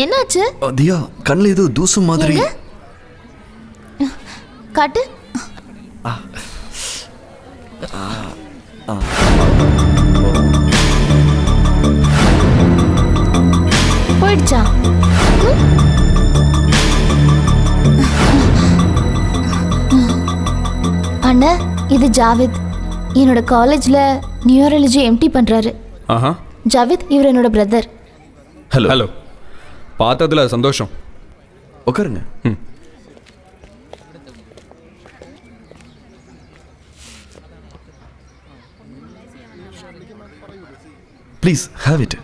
என்னாச்சு? தியா, கண்ணில் ஏதோ தூசு மாதிரி. காட்டு. போயிடுச்சா? அண்ணா, இது ஜாவித். என்னோட காலேஜ்ல நியூரலஜி எம்டி பண்றாரு. ஆஹா. ஜாவித் இவர் என்னோட பிரதர். ஹலோ. ஹலோ. பார்த்ததுல சந்தோஷம். உட்காருங்க. Please have it.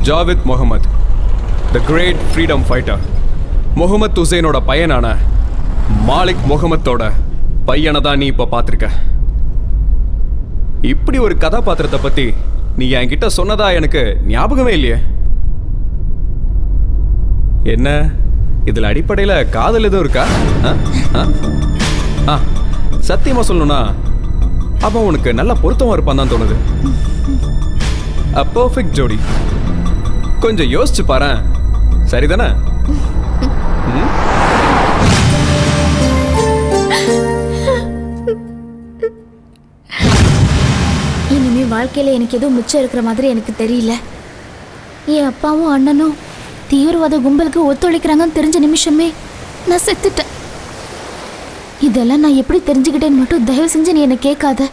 Javid Mohammed, the great freedom fighter. Mohammed ஹுசைனோட பையனான மாலிக் முகமத்தோட பையனை தான் நீ இப்போ பார்த்துருக்க. இப்படி ஒரு கதாபாத்திரத்தை பற்றி நீ என்கிட்ட சொன்னதா எனக்கு ஞாபகமே இல்லையே. என்ன இதில் அடிப்படையில் காதல் எதுவும் இருக்கா? சத்தியமாக சொல்லணும்னா அவன் உனக்கு நல்ல பொருத்தமாக இருப்பான் தான் தோணுது. அ பர்ஃபெக்ட் ஜோடி. கொஞ்சம் யோசிச்சு பாரு, சரிதானே? இனிமே வாழ்க்கையில எனக்கு எதுவும் மிச்சம் இருக்கிற மாதிரி எனக்கு தெரியல. என் அப்பாவும் அண்ணனும் தீவிரவாத கும்பலுக்கு ஒத்துழைக்கிறாங்கன்னு தெரிஞ்ச நிமிஷமே நான் செத்துட்டேன். இதெல்லாம் நான் எப்படி தெரிஞ்சுக்கிட்டேன்னு மட்டும் தயவு செஞ்சு நீ என்னை கேட்காத.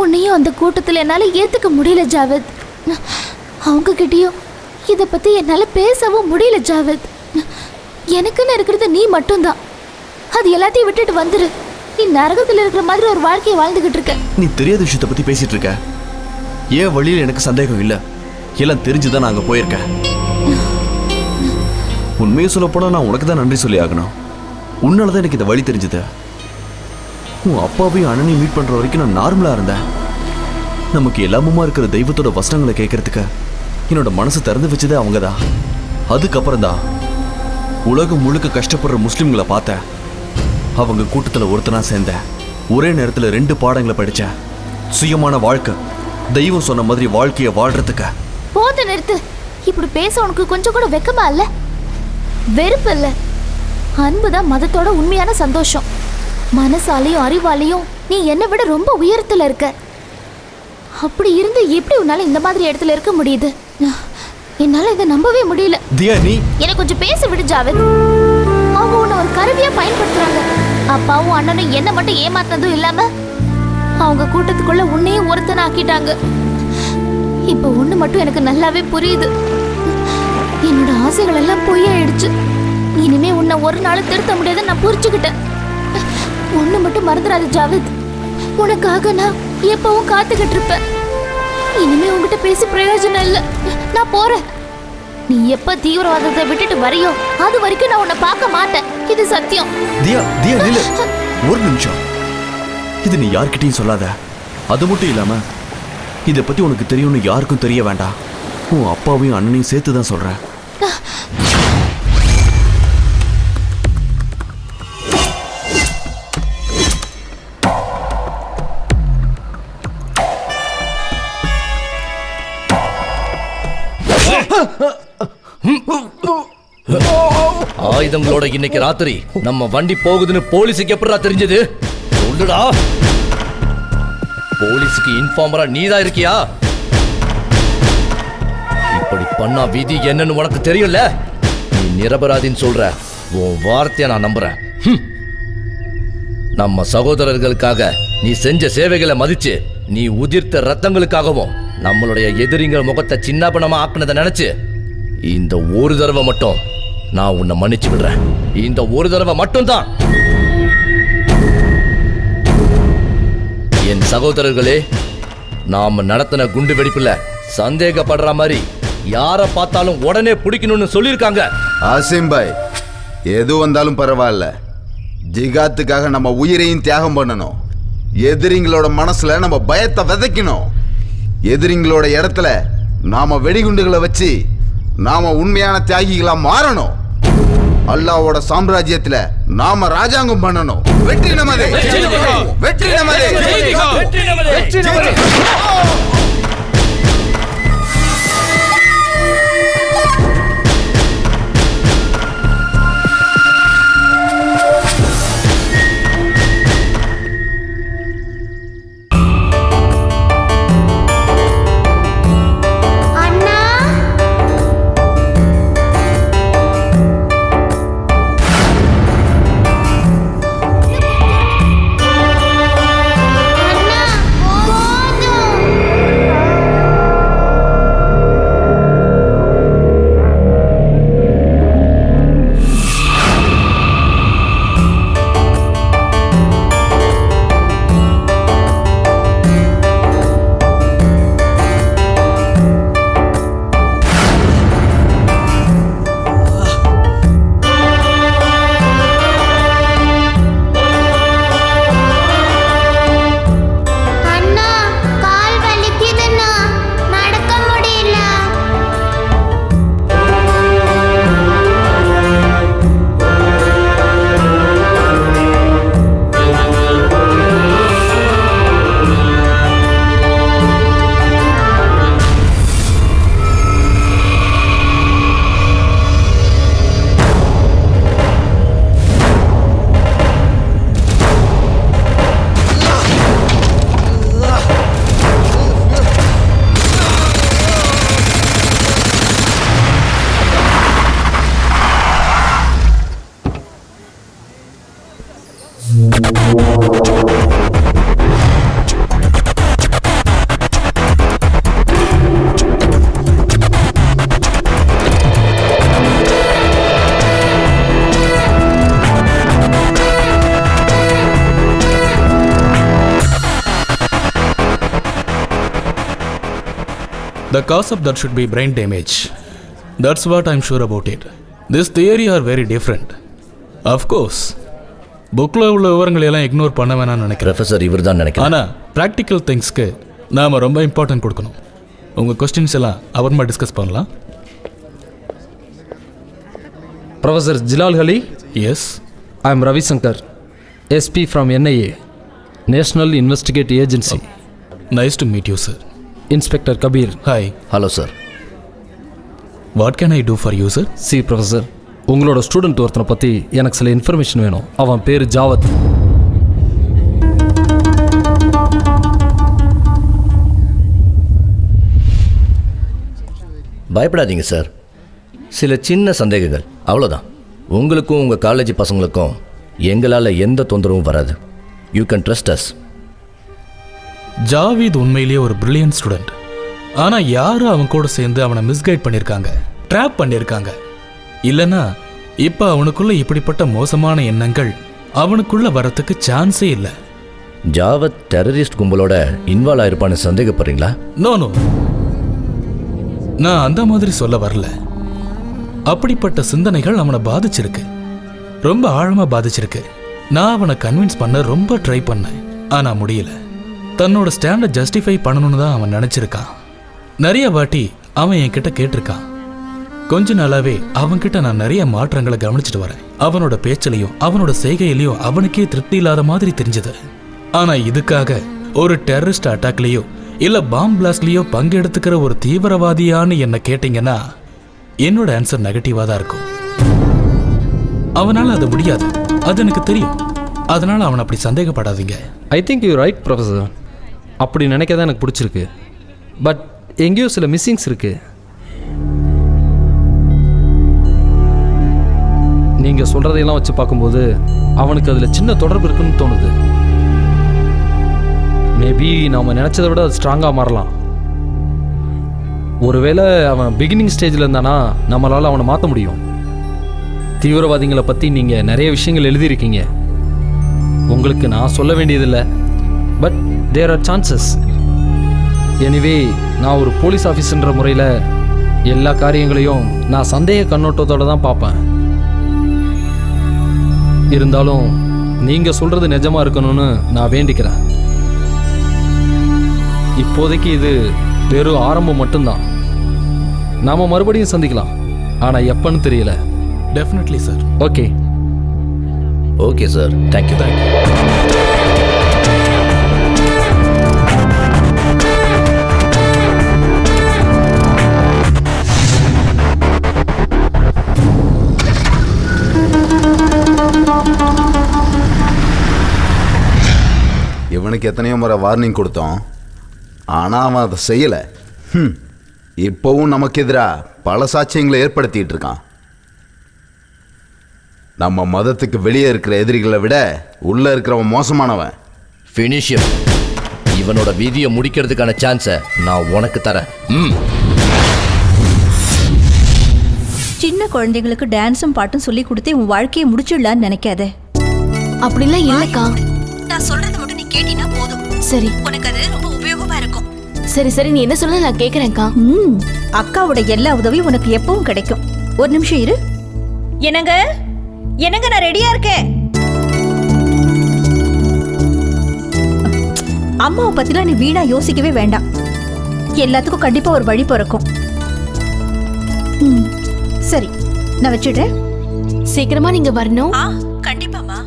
உன்னையும் அந்த கூட்டத்தில் என்னால் ஏற்றுக்க முடியல ஜாவேத். அவங்க கிட்டேயும் இதை பற்றி என்னால் பேசவும் முடியல ஜாவேத். எனக்குன்னு இருக்கிறது நீ மட்டும்தான். அது எல்லாத்தையும் விட்டுட்டு வந்துரு. நீ நரகத்தில் இருக்கிற மாதிரி ஒரு வாழ்க்கையை வாழ்ந்துகிட்டு இருக்க. நீ தெரியாத விஷயத்தை பற்றி பேசிட்டு இருக்க. ஏன் வழியில் எனக்கு சந்தேகம் இல்லை. எல்லாம் தெரிஞ்சுதான் நான் அங்கே போயிருக்கேன். உண்மையை சொல்ல போனால் நான் உனக்கு தான் நன்றி சொல்லி ஆகணும். உன்னால தான் எனக்கு இந்த வழி தெரிஞ்சுது. உன் அப்பாவையும் அண்ணனையும் மீட் பண்ணுற வரைக்கும் நான் நார்மலாக இருந்தேன். நமக்கு எல்லாமுமா இருக்கிற தெய்வத்தோட வசனங்களை கேட்கறதுக்கு என்னோட மனசு திறந்து வச்சதே அவங்க தான். அதுக்கப்புறம் தான் உலகம் முழுக்க கஷ்டப்படுற முஸ்லீம்களை பார்த்தேன். அவங்க கூட்டத்தில் ஒருத்தனா சேர்ந்தேன். ஒரே நேரத்தில் 2 பாடங்களை படித்தேன். சுயமான வாழ்க்கை, தெய்வம் சொன்ன மாதிரி வாழ்க்கையை வாழ்றதுக்கு. போது நிறுத்து. இப்படி பேச உனக்கு கொஞ்சம் கூட வெக்கமா இல்ல? வெறுப்பு இல்ல, அன்புதான் மதத்தோட உண்மையான சந்தோஷம். மனசாலையும் அறிவாலையும் நீ என்னை விட ரொம்ப உயரத்துல இருக்க. அப்படி இருந்து எப்படி உன்னால இந்த மாதிரி இடத்துல இருக்க முடியுது? என்னால இதை நம்பவே முடியல. தியா, நீ எனக்கு கொஞ்சம் பேச விடு ஜாவேத். அவங்க உன்னை ஒரு கருவியா பயன்படுத்துறாங்க. அப்பாவும் அண்ணனும் என்ன மட்டும் ஏமாத்தினதும் இல்லாம அவங்க கூட்டத்துக்குள்ள உன்னையும் ஒருத்தனை ஆக்கிட்டாங்க. இப்ப ஒண்ணு மட்டும் எனக்கு நல்லாவே புரியுது. என்னோட ஆசைகள் எல்லாம் பொய்யாயிடுச்சு. இனிமே உன்னை ஒரு நாள் திருத்த முடியாதுன்னு நான் புரிச்சுக்கிட்டேன். ஒண்ணு மட்டும் மறந்துடாது ஜாவேத், உனக்காக நான் எப்பவும் காத்துக்கிட்டு இருப்பேன். இனிமே உங்ககிட்ட பேசி பிரயோஜனம் இல்லை. நான் போறேன். நீ எப்ப தீவிரவாதத்தை விட்டுட்டு வரையோ அது வரைக்கும் நான் உன்னை பார்க்க மாட்டேன். இது சத்தியம். தியா தியா நில்லு ஒரு நிமிஷம். இது நீ யார்கிட்டயும் சொல்லாத. அது மட்டும் இல்லாம இதை பத்தி உனக்கு தெரியும்னு யாருக்கும் தெரிய வேண்டாம். உன் அப்பாவையும் அண்ணனையும் சேர்த்து தான் சொல்றேன். ஆயுதங்களோட இன்னைக்கு ராத்திரி நம்ம வண்டி போகுதுன்னு போலீஸுக்கு எப்படா தெரிஞ்சது? சொல்லுடா. போலீஸுக்கு இன்ஃபார்மரா நீதான் இருக்கியா? இப்படி பண்ணா விதி என்னன்னு உனக்கு தெரியும்ல. நீ நிரபராதின்னு சொல்ற. உன் வார்த்தையை நான் நம்புறேன். நம்ம சகோதரர்களுக்காக நீ செஞ்ச சேவைகளை மதிச்சு நீ உதிர்த்த ரத்தங்களுக்காகவும் நம்மளுடைய எதிரிங்க முகத்தை சின்னபனமா ஆக்குனதை நினைச்சு இந்த ஒரு தடவை மட்டும் நான் உன்னை மன்னிச்சு விடுறேன். இந்த ஒரு தடவை மட்டும்தான். என் சகோதரர்களே, நாம நடத்தின குண்டு வெடிப்புல சந்தேகப்படுற மாதிரி யாரை பார்த்தாலும் உடனே பிடிக்கணும்னு சொல்லியிருக்காங்க. ஆசிம் பாய், எது வந்தாலும் பரவாயில்ல, ஜிகாத்துக்காக நம்ம உயிரையும் தியாகம் பண்ணணும். எதிரிங்களோட மனசுல நம்ம பயத்தை விதைக்கணும். எதிரிங்களோட இடத்துல நாம வெடிகுண்டுகளை வச்சு நாம உண்மையான தியாகிகளா மாறணும். அல்லாஹ்வோட சாம்ராஜ்யத்துல நாம ராஜாங்கம் பண்ணணும். வெற்றி நமதே, வெற்றி நமதே, வெற்றி நமதே. The cause of that should be brain damage. That's what I'm sure about it. This theory are very different. Of course, புக்கில் உள்ள விவரங்களை எல்லாம் இக்னோர் பண்ண வேணாம்னு நினைக்கிறேன். ப்ரொஃபஸர் இவர் தான் நினைக்கிறேன். ஆனால் ப்ராக்டிக்கல் திங்ஸ்க்கு நாம் ரொம்ப இம்பார்ட்டன்ட் கொடுக்கணும். உங்கள் கொஸ்டின்ஸ் எல்லாம் அப்புறமா டிஸ்கஸ் பண்ணலாம். Professor Jilal Ali. Yes, I am Ravishankar, SP from NIA, national investigate agency. Nice to meet you sir. Inspector Kabir. Hi. Hello sir. What can I do for you sir? See professor, உங்களோட ஸ்டூடெண்ட் ஒருத்தனை பற்றி எனக்கு சில இன்ஃபர்மேஷன் வேணும். அவன் பேர் ஜாவத். பயப்படாதீங்க சார், சில சின்ன சந்தேகங்கள் அவ்வளோதான். உங்களுக்கும் உங்கள் காலேஜ் பசங்களுக்கும் எங்களால் எந்த தொந்தரவும் வராது. You can trust us. Javeed உண்மையிலேயே ஒரு பிரில்லியன்ட் ஸ்டூடெண்ட். ஆனா யாரும் அவன் கூட சேர்ந்து அவனை மிஸ்கைட் பண்ணிருக்காங்க, ட்ராப் பண்ணிருக்காங்க. இல்லனா இப்ப அவனுக்குள்ள இப்படிப்பட்ட மோசமான எண்ணங்கள் அவனுக்குள்ள வரத்துக்கு சான்ஸே இல்லை. ஜாவத் டெரரிஸ்ட் கும்பலோட இன்வால்வ் ஆயிருப்பான்னு சந்தேகப்படுறீங்களா? நோ நோ, நான் அந்த மாதிரி சொல்ல வரல. அப்படிப்பட்ட சிந்தனைகள் அவனை பாதிச்சிருக்கு, ரொம்ப ஆழமா பாதிச்சிருக்கு. நான் அவனை கன்வின்ஸ் பண்ண ரொம்ப ட்ரை பண்ணேன், ஆனா முடியல. தன்னோட ஸ்டாண்டை ஜஸ்டிஃபை பண்ணணும்னு தான் அவன் நினைச்சிருக்கான். நிறைய வாட்டி அவன் என்கிட்ட கேட்டிருக்கான். கொஞ்ச நாளாவே அவன்கிட்ட நான் நிறைய மாற்றங்களை கவனிச்சுட்டு வரேன். அவனோட பேச்சிலையும் அவனோட செய்கையிலையும் அவனுக்கே திருப்தி இல்லாத மாதிரி தெரிஞ்சது. ஆனா இதுக்காக ஒரு டெரரிஸ்ட் அட்டாக்லயோ இல்ல பாம் பிளாஸ்ட்லயோ பங்கெடுத்துக்கிற ஒரு தீவிரவாதியான்னு என்ன கேட்டீங்கன்னா என்னோட ஆன்சர் நெகட்டிவா தான் இருக்கும். அவனால அது முடியாது, அது எனக்கு தெரியும். அதனால அவன் அப்படி சந்தேகப்படாதீங்க. I think you right professor. அப்படி நினைக்க தான் எனக்கு பிடிச்சிருக்கு. பட் எங்கேயோ சில மிஸ்ஸிங்ஸ் இருக்கு. நீங்க சொல்றதையெல்லாம் வச்சு பார்க்கும்போது அவனுக்கு அதுல சின்ன தொடர்பு இருக்குன்னு தோணுது. மேபி நாம நினைச்சதை விட அது ஸ்ட்ராங்கா மாறலாம். ஒருவேளை அவன் பிகினிங் ஸ்டேஜில் இருந்தானா நம்மளால் அவனை மாற்ற முடியும். தீவிரவாதிகளை பற்றி நீங்கள் நிறைய விஷயங்கள் எழுதியிருக்கீங்க, உங்களுக்கு நான் சொல்ல வேண்டியதில்லை. But there are chances. Anyway நான் ஒரு போலீஸ் ஆஃபீஸர்ன்ற முறையில் எல்லா காரியங்களையும் நான் சந்தேக கண்ணோட்டத்தோடு தான் பார்ப்பேன். இருந்தாலும் நீங்கள் சொல்கிறது நிஜமாக இருக்கணும்னு நான் வேண்டிக்கிறேன். இப்போதைக்கு இது வெறும் ஆரம்பம் மட்டும்தான். நாம மறுபடியும் சந்திக்கலாம், ஆனால் எப்பன்னு தெரியல. Definitely sir. Okay okay sir, thank you. இவனுக்கு எத்தனையோ முறை வார்னிங் கொடுத்தோம், ஆனால் அவன் அதை செய்யலை. இப்போவும் நமக்கு எதிராக பல சாட்சியங்களை ஏற்படுத்திட்டு இருக்கான். நம்ம மதத்துக்கு வெளியே இருக்கிற எதிரிகளை விட உள்ள இருக்கிறவன் மோசமானவன். ஃபினிஷியம். இவனோட விதியை முடிக்கிறதுக்கான சான்ஸை நான் உனக்கு தரேன். சின்ன குழந்தைங்களுக்கு டான்ஸும் பாட்டும் சொல்லி கொடுத்து உன் வாழ்க்கையை முடிச்சிடலான்னு நினைக்காத. அப்படிலாம் இல்லக்கா. நான் சொல்றது மட்டும் நீ கேட்டினா போதும். சரி, உனக்கு அது ரொம்ப உபயோகமா இருக்கும். சரி சரி, நீ என்ன சொல்ல நான் கேட்குறேன்க்கா. அக்காவோட எல்லா உதவியும் உனக்கு எப்பவும் கிடைக்கும். ஒரு நிமிஷம் இரு. என்னங்க என்னங்க, நான் ரெடியா இருக்கேன். அம்மாவை பத்திலாம் நீ வீணா யோசிக்கவே வேண்டாம். எல்லாத்துக்கும் கண்டிப்பா ஒரு வழி பிறக்கும். சரி, நான் வச்சிடுறேன். சீக்கிரமா நீங்க வரணும். கண்டிப்பாமா.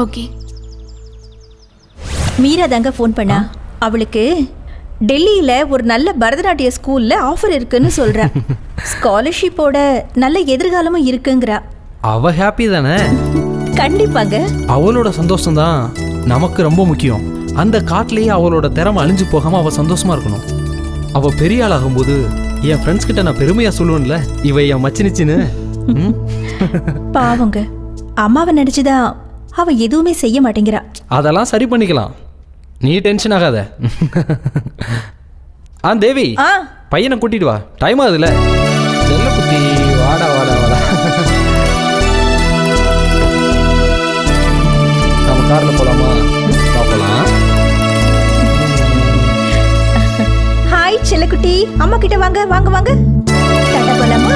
ஓகே. மீரா தாங்க ஃபோன் பண்ணா. அவளுக்கு டெல்லியில ஒரு நல்ல பரதநாட்டிய ஸ்கூல்ல ஆஃபர் இருக்குன்னு சொல்றா. ஸ்காலர்ஷிப்போட நல்ல எதிர்காலமும் இருக்குங்கிறா. அவ ஹாப்பி தானே? கண்டிப்பாங்க. அவளோட சந்தோஷம் தான் நமக்கு ரொம்ப முக்கியம். அந்த காட்டிலேயே அவளோட திறமை அழிஞ்சு போகாம அவ சந்தோஷமா இருக்கணும். அவ பெரிய ஆள் ஆகும்போது என் ஃப்ரெண்ட்ஸ் கிட்ட நான் பெருமையா சொல்லுவேன்ல, இவ என் மச்சினிச்சின்னு. பாவங்க, அம்மாவை நினைச்சுதான் அவ எதுவுமே செய்ய மாட்டேங்கிறா. அதெல்லாம் சரி பண்ணிக்கலாம், நீ டென்ஷன் ஆகாத. தேவி, பையனை கூட்டிட்டு வா, டைம் ஆகுதுல. செல்ல குட்டி, வாடா வாடா வாடா. நம்ம கார்ல போலாமா? போலாம். ஹாய் செல்லக்குட்டி, அம்மா கிட்ட வாங்க வாங்க வாங்க. டாடா போலாமா?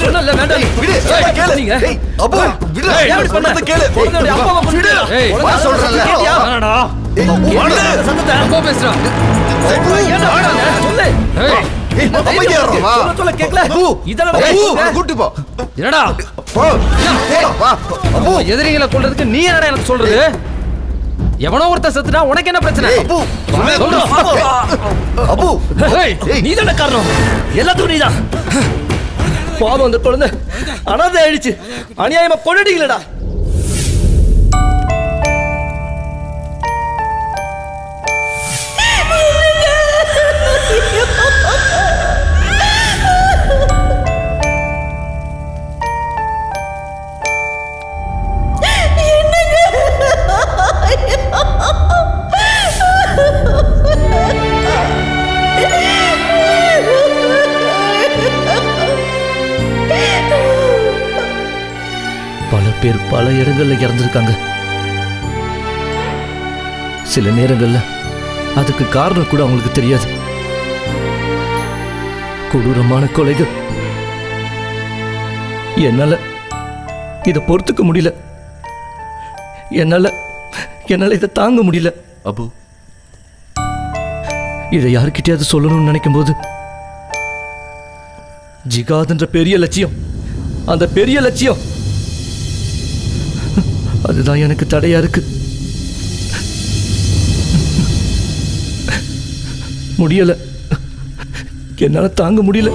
சொன்னல வேண்டாம் விடு. ஏய், கேளு. நீங்க. ஏய், அப்பு, விடு. ஏய், எப்படி பண்ண? கேளு. குழந்தையோட அப்பாவை கொன்னுட்டு. ஏய், வா சொல்றேன்ல. கேட்டியா? ஏய், என்ன சத்தத்தை? அப்பா பேசுறான். ஏன்டா வாடாங்க? சொல்லு. ஏய், ஏய், அமைதியா இரு, வா. சொல்ல கேக்கல. அப்பு, இதெல்லாம் ஏய், கேக்குங்க. கூட்டி போ. என்னடா போ. வா. அப்பு, எதிரிகளை கொல்றதுக்கு நீ என்னடா எனக்கு சொல்றது? எவனோ ஒருத்தன் செத்துட்டா உனக்கு என்ன பிரச்சனை? ஏய், அப்பு, சொல்லு. அப்பு. ஏய், நீதானே காரணம். எல்லாத்துக்கும் நீதான். பாவம் அந்த குழந்தை அனாதை ஆயிடுச்சு. அநியாயமா கொண்டுட்டீங்களடா. பல பேர் பல இடங்கள்ல இறந்திருக்காங்க. சில நேரங்கள்ல அதுக்கு காரணம் கூட அவங்களுக்கு தெரியாது. கொடூரமான கொலைகள். என்னால இதை பொறுத்துக்க முடியல. என்னால இதை தாங்க முடியல. அபு, இதை யாருக்கிட்டையாவது சொல்லணும்னு நினைக்கும் போது ஜிகாத்ன்ற பெரிய லட்சியம், அந்த பெரிய லட்சியம் அதுதான் எனக்கு தடையா இருக்கு. முடியல, என்னால தாங்க முடியல.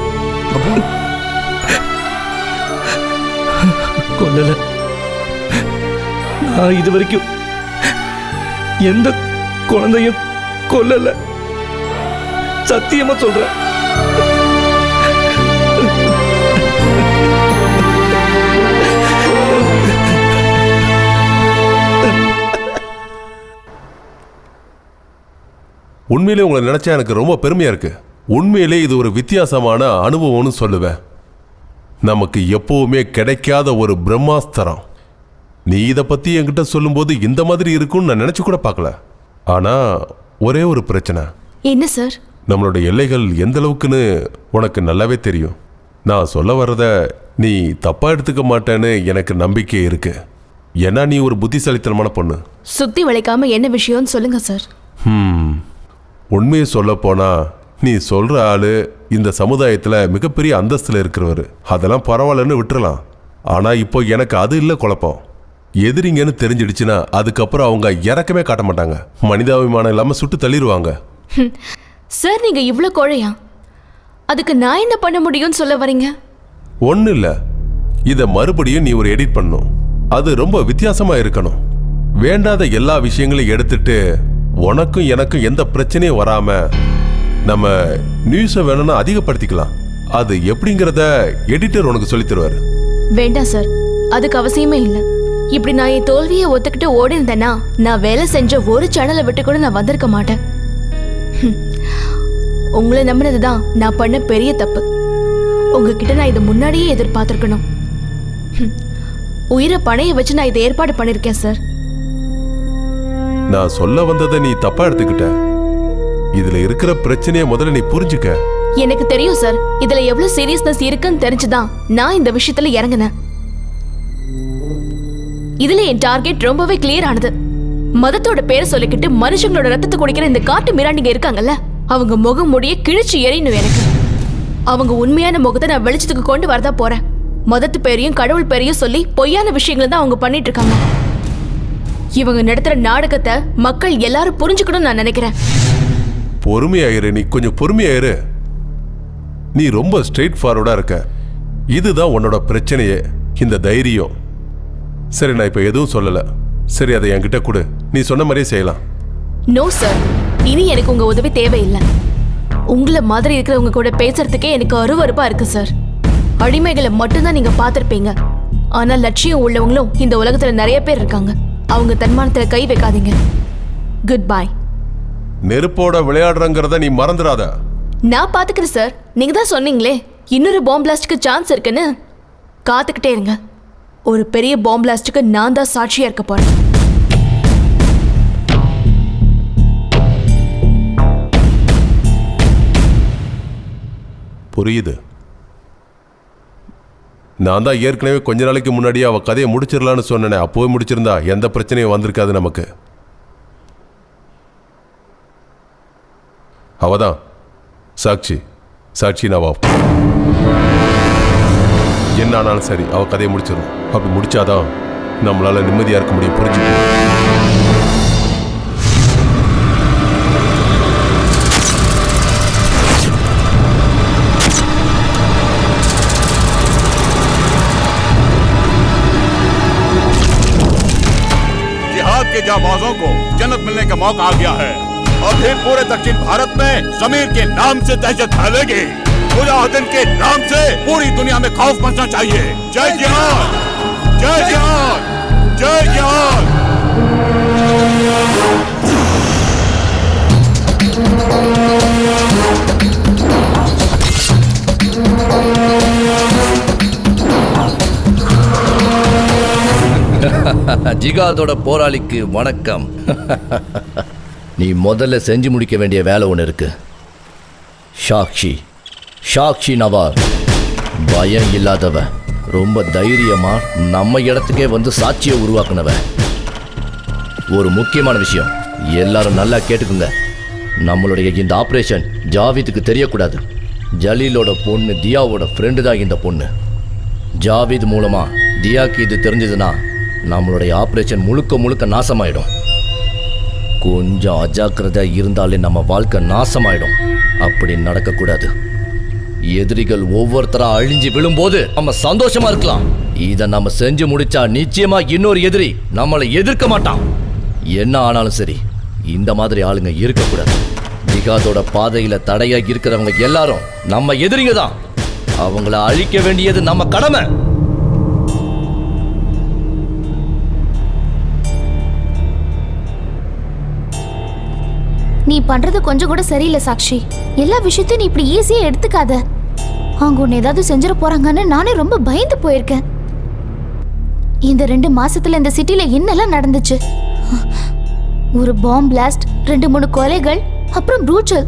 கொல்லல. நான் இது வரைக்கும் எந்த குழந்தையும் கொல்லல. சத்தியமா சொல்றேன். உண்மையிலே உங்களை நினைச்சா எனக்கு ரொம்ப பெருமையா இருக்கு. உண்மையிலே இது ஒரு வித்தியாசமான அனுபவம்னு சொல்லுவேன். நமக்கு எப்பவுமே கிடைக்காத ஒரு பிரம்மாஸ்திரம். நீ இதை பத்தி என்கிட்ட சொல்லும்போது இந்த மாதிரி இருக்கும்னு நான் நினைச்சு கூட பார்க்கல. ஆனா ஒரே ஒரு பிரச்சனை. என்ன சார்? நம்மளோட எல்லைகள் எந்த அளவுக்குன்னு உனக்கு நல்லாவே தெரியும். நான் சொல்ல வர்றத நீ தப்பா எடுத்துக்க மாட்டேன்னு எனக்கு நம்பிக்கை இருக்கு. ஏன்னா நீ ஒரு புத்திசாலித்தனமான பொண்ணு. சுத்தி வளைக்காம என்ன விஷயம்னு சொல்லுங்க சார். உண்மையை சொல்ல போனா நீ சொல்ற ஆளு இந்த சமுதாயத்துல மிகப்பெரிய அந்தஸ்துல இருக்கிறவர். அதெல்லாம் பரவாயில்லன்னு விட்டுறலாம். ஆனா இப்போ எனக்கு அது இல்லை குழப்பம். எதிரிங்கன்னு தெரிஞ்சிடுச்சுன்னா அதுக்கப்புறம் அவங்க இறக்கமே காட்ட மாட்டாங்க. மனிதாபிமானம் இல்லாம சுட்டு தள்ளிடுவாங்க. சார், நீங்க இவ்ளோ கோழையா? அதுக்கு நான் என்ன பண்ண முடியும்னு சொல்ல வரீங்க? ஒன்றும் இல்லை, இதை மறுபடியும் நீ ஒரு எடிட் பண்ணணும். அது ரொம்ப வித்தியாசமா இருக்கணும். வேண்டாத எல்லா விஷயங்களையும் எடுத்துட்டு உனக்கும் எனக்கும் எந்த பிரச்சனையும் வராம நம்ம நியூஸை வேணும்னா அதிகப்படுத்திக்கலாம். அது எப்படிங்கிறத எடிட்டர் உனக்கு சொல்லித் தருவார். வேண்டாம் சார், அதுக்கு அவசியமே இல்லை. இப்படி நான் என் தோல்வியை ஒத்துக்கிட்டு ஓடி இருந்தேன்னா நான் வேலை செஞ்ச ஒரு சேனலை விட்டு கூட நான் வந்திருக்க மாட்டேன். உங்களை நம்பினதுதான் நான் பண்ண பெரிய தப்பு. உங்ககிட்ட நான் இதை முன்னாடியே எதிர்பார்த்திருக்கணும். உயிரை பணைய வச்சு நான் இதை ஏற்பாடு பண்ணிருக்கேன் சார். நான் சொல்ல வந்ததை நீ தப்பா எடுத்துக்கிட்ட. இதுல இருக்கிற பிரச்சனையை முதல்ல நீ புரிஞ்சுக்க. எனக்கு தெரியும் சார், இதுல எவ்வளவு சீரியஸ்னஸ் இருக்குன்னு தெரிஞ்சுதான் நான் இந்த விஷயத்துல இறங்கினேன். இதுல என் டார்கெட் ரொம்பவே கிளியர் ஆனது. மதத்தோட பேரை சொல்லிக்கிட்டு மனுஷங்களோட ரத்தத்தை குடிக்கிற இந்த காட்டு மிராண்டிங்க இருக்காங்கல்ல, அவங்க முகம் முடிய கிழிச்சு எறியணும் எனக்கு. அவங்க உண்மையான முகத்தை நான் வெளிச்சத்துக்கு கொண்டு வரதா போறேன். மதத்து பேரையும் கடவுள் பேரையும் சொல்லி பொய்யான விஷயங்களை தான் அவங்க பண்ணிட்டு இருக்காங்க. இவங்க நடத்துற நாடகத்தை மக்கள் எல்லாரும் புரிஞ்சுக்கணும்னு நான் நினைக்கிறேன். பொறுமையாயிரு, நீ கொஞ்சம் பொறுமையாயிரு. நீ ரொம்ப ஸ்ட்ரெயிட் ஃபார்வர்டா இருக்க. இதுதான் உன்னோட பிரச்சனையே, இந்த தைரியம். சரி, நான் இப்ப எதுவும் சொல்லல. சரி, அதை என்கிட்ட கொடு. நீ சொன்ன மாதிரியே செய்யலாம். நோ சார், இனி எனக்கு உங்க உதவி தேவையில்லை. உங்களை மாதிரி இருக்கிறவங்க கூட பேசுறதுக்கே எனக்கு அருவருப்பா இருக்கு சார். அடிமைகளை மட்டும்தான் நீங்க பார்த்திருப்பீங்க. ஆனா லட்சியம் உள்ளவங்களும் இந்த உலகத்துல நிறைய பேர் இருக்காங்க. அவங்க தன்மானத்துல கை வைக்காதீங்க. Good bye. நெருப்போட விளையாடுறங்கிறத நீ மறந்துடாத. நான் பாத்துக்கிறேன் சார். நீங்க தான் சொன்னீங்களே இன்னொரு பாம்பு பிளாஸ்டுக்கு சான்ஸ் இருக்குன்னு. காத்துக்கிட்டே இருங்க. ஒரு பெரிய பாம்பு பிளாஸ்டுக்கு நான் தான் சாட்சியா இருக்க போறேன். புரியுது. நான் தான் ஏற்கனவே கொஞ்ச நாளைக்கு முன்னாடியே அவ கதையை முடிச்சிடலான்னு சொன்னேனே. அப்போவே முடிச்சிருந்தா எந்த பிரச்சனையும் வந்திருக்காது நமக்கு. அவதான் சாட்சி நவாப். என்ன ஆனாலும் சரி அவ கதையை முடிச்சிடும். அப்படி முடிச்சாதான் நம்மளால நிம்மதியா இருக்க முடியும். புரிஞ்சுக்கணும். के जाबाजों को जन्नत मिलने का मौका आ गया है। अब फिर पूरे दक्षिण भारत में जमीर के नाम से दहशत फैलेगी। मुजाहिदीन के नाम से पूरी दुनिया में खौफ मचना चाहिए। जय जिहाद, जय जिहाद, जय जिहाद। ஜிகாதோட போராளிக்கு வணக்கம். நீ முதல்ல செஞ்சு முடிக்க வேண்டிய வேலை ஒன்று இருக்கு. சாக்ஷி நவாப் பயம் இல்லாதவ, ரொம்ப தைரியமா நம்ம இடத்துக்கே வந்து சாட்சியை உருவாக்குனவ. ஒரு முக்கியமான விஷயம், எல்லாரும் நல்லா கேட்டுக்குங்க. நம்மளுடைய இந்த ஆபரேஷன் ஜாவிதுக்கு தெரியக்கூடாது. ஜலீலோட பொண்ணு தியாவோட ஃப்ரெண்டு தான் இந்த பொண்ணு. ஜாவித் மூலமா தியாக்கு இது தெரிஞ்சதுன்னா நம்மளுடைய ஆபரேஷன் முழுக்க நாசமாயிடும். கொஞ்சம் அஜாக்கிரதை இருந்தாலே நம்ம வாழ்க்கை நாசமாயிடும். அப்படி நடக்கக்கூடாது. எதிரிகள் ஒவ்வொருத்தரா அழிஞ்சு விழும்போது நம்ம சந்தோஷமா இருக்கலாம். இதை நம்ம செஞ்சு முடிச்சா நிச்சயமா இன்னொரு எதிரி நம்மளை எதிர்க்க மாட்டான். என்ன ஆனாலும் சரி, இந்த மாதிரி ஆளுங்க இருக்கக்கூடாது. ஜிகாதோட பாதையில தடையா இருக்கிறவங்க எல்லாரும் நம்ம எதிரிங்க தான். அவங்கள அழிக்க வேண்டியது நம்ம கடமை. நீ பண்றது கொஞ்சம் கூட சரியில்லை சாக்ஷி. எல்லா விஷயத்தையும் நீ இப்படி ஈஸியா எடுத்துக்காத. அவங்க உன்னை ஏதாவது செஞ்சிட போறாங்கன்னு நானே ரொம்ப பயந்து போயிருக்கேன். இந்த 2 மாசத்துல இந்த சிட்டில என்னெல்லாம் நடந்துச்சு? ஒரு பாம்பு பிளாஸ்ட், 2-3 கொலைகள், அப்புறம் ப்ரூட்டல்.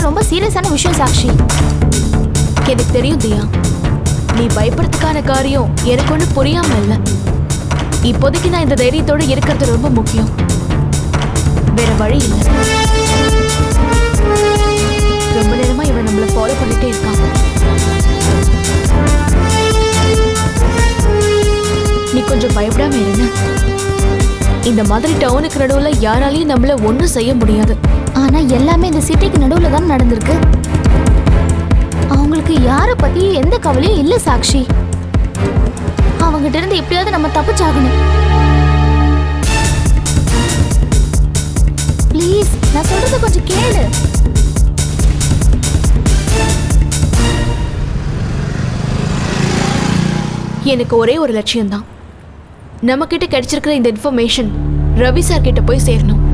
ரொம்ப சீரியஸான விஷயம் சாக்ஷி. எனக்கு தெரியும் தியா, நீ பயப்படுறதுக்கான காரியம் எனக்கு ஒன்றும் புரியாம இல்லை. இப்போதைக்கு நான் இந்த தைரியத்தோடு இருக்கிறது ரொம்ப முக்கியம். வேற வழி இல்லை. ரொம்ப நேரமா இவன் நம்மளை ஃபாலோ பண்ணிட்டே இருக்கான். நீ கொஞ்சம் பயப்படாம இருங்க. இந்த மாதிரி டவுனுக்கு நடுவுல யாராலையும் நம்மள ஒன்றும் செய்ய முடியாது. ஆனா எல்லாமே இந்த சிட்டிக்கு நடுவுல தான் நடந்திருக்கு. அவங்களுக்கு யாரை பத்தி எந்த கவலையும் இல்ல சாக்ஷி. அவங்ககிட்ட இருந்து எப்படியாவது நம்ம தப்பிச்சாகணும். ப்ளீஸ், நான் சொல்றத கொஞ்சம் கேளு. எனக்கு ஒரே ஒரு லட்சியம்தான். நம்ம கிட்ட கிடைச்சிருக்கிற இந்த இன்ஃபர்மேஷன் ரவி சார் கிட்ட போய் சேரணும்.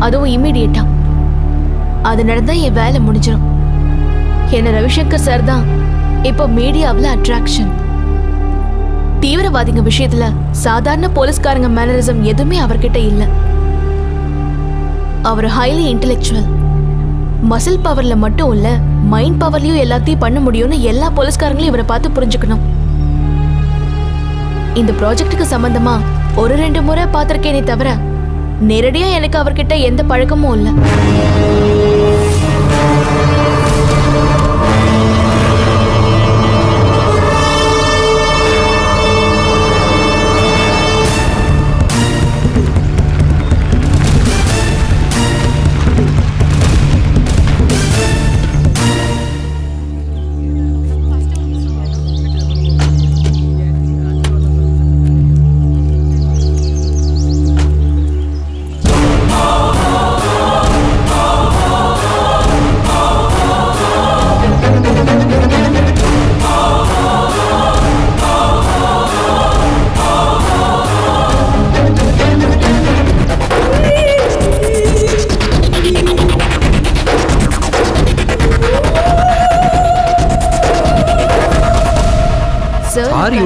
அதுவும் இம்மிடியேட்டா. அது நடந்தா என் வேலை முடிஞ்சிடும். என்ன ரவிசங்கர் சார் தான் இப்போ மீடியாவில் அட்ராக்ஷன். தீவிரவாதிங்க விஷயத்துல சாதாரண போலீஸ்காரங்க மேனரிசம் எதுவுமே அவர்கிட்ட இல்லை. அவர் ஹைலி இன்டெலெக்சுவல். மசில் பவர்ல மட்டும் இல்ல, மைண்ட் பவர்லயும் எல்லாத்தையும் பண்ண முடியும்னு எல்லா போலீஸ்காரங்களும் இவரை பார்த்து புரிஞ்சுக்கணும். இந்த ப்ராஜெக்டுக்கு சம்பந்தமா 1-2 முறை பார்த்திருக்கேனே தவிர நேரடியா எனக்கு அவர்கிட்ட எந்த பழக்கமும் இல்லை.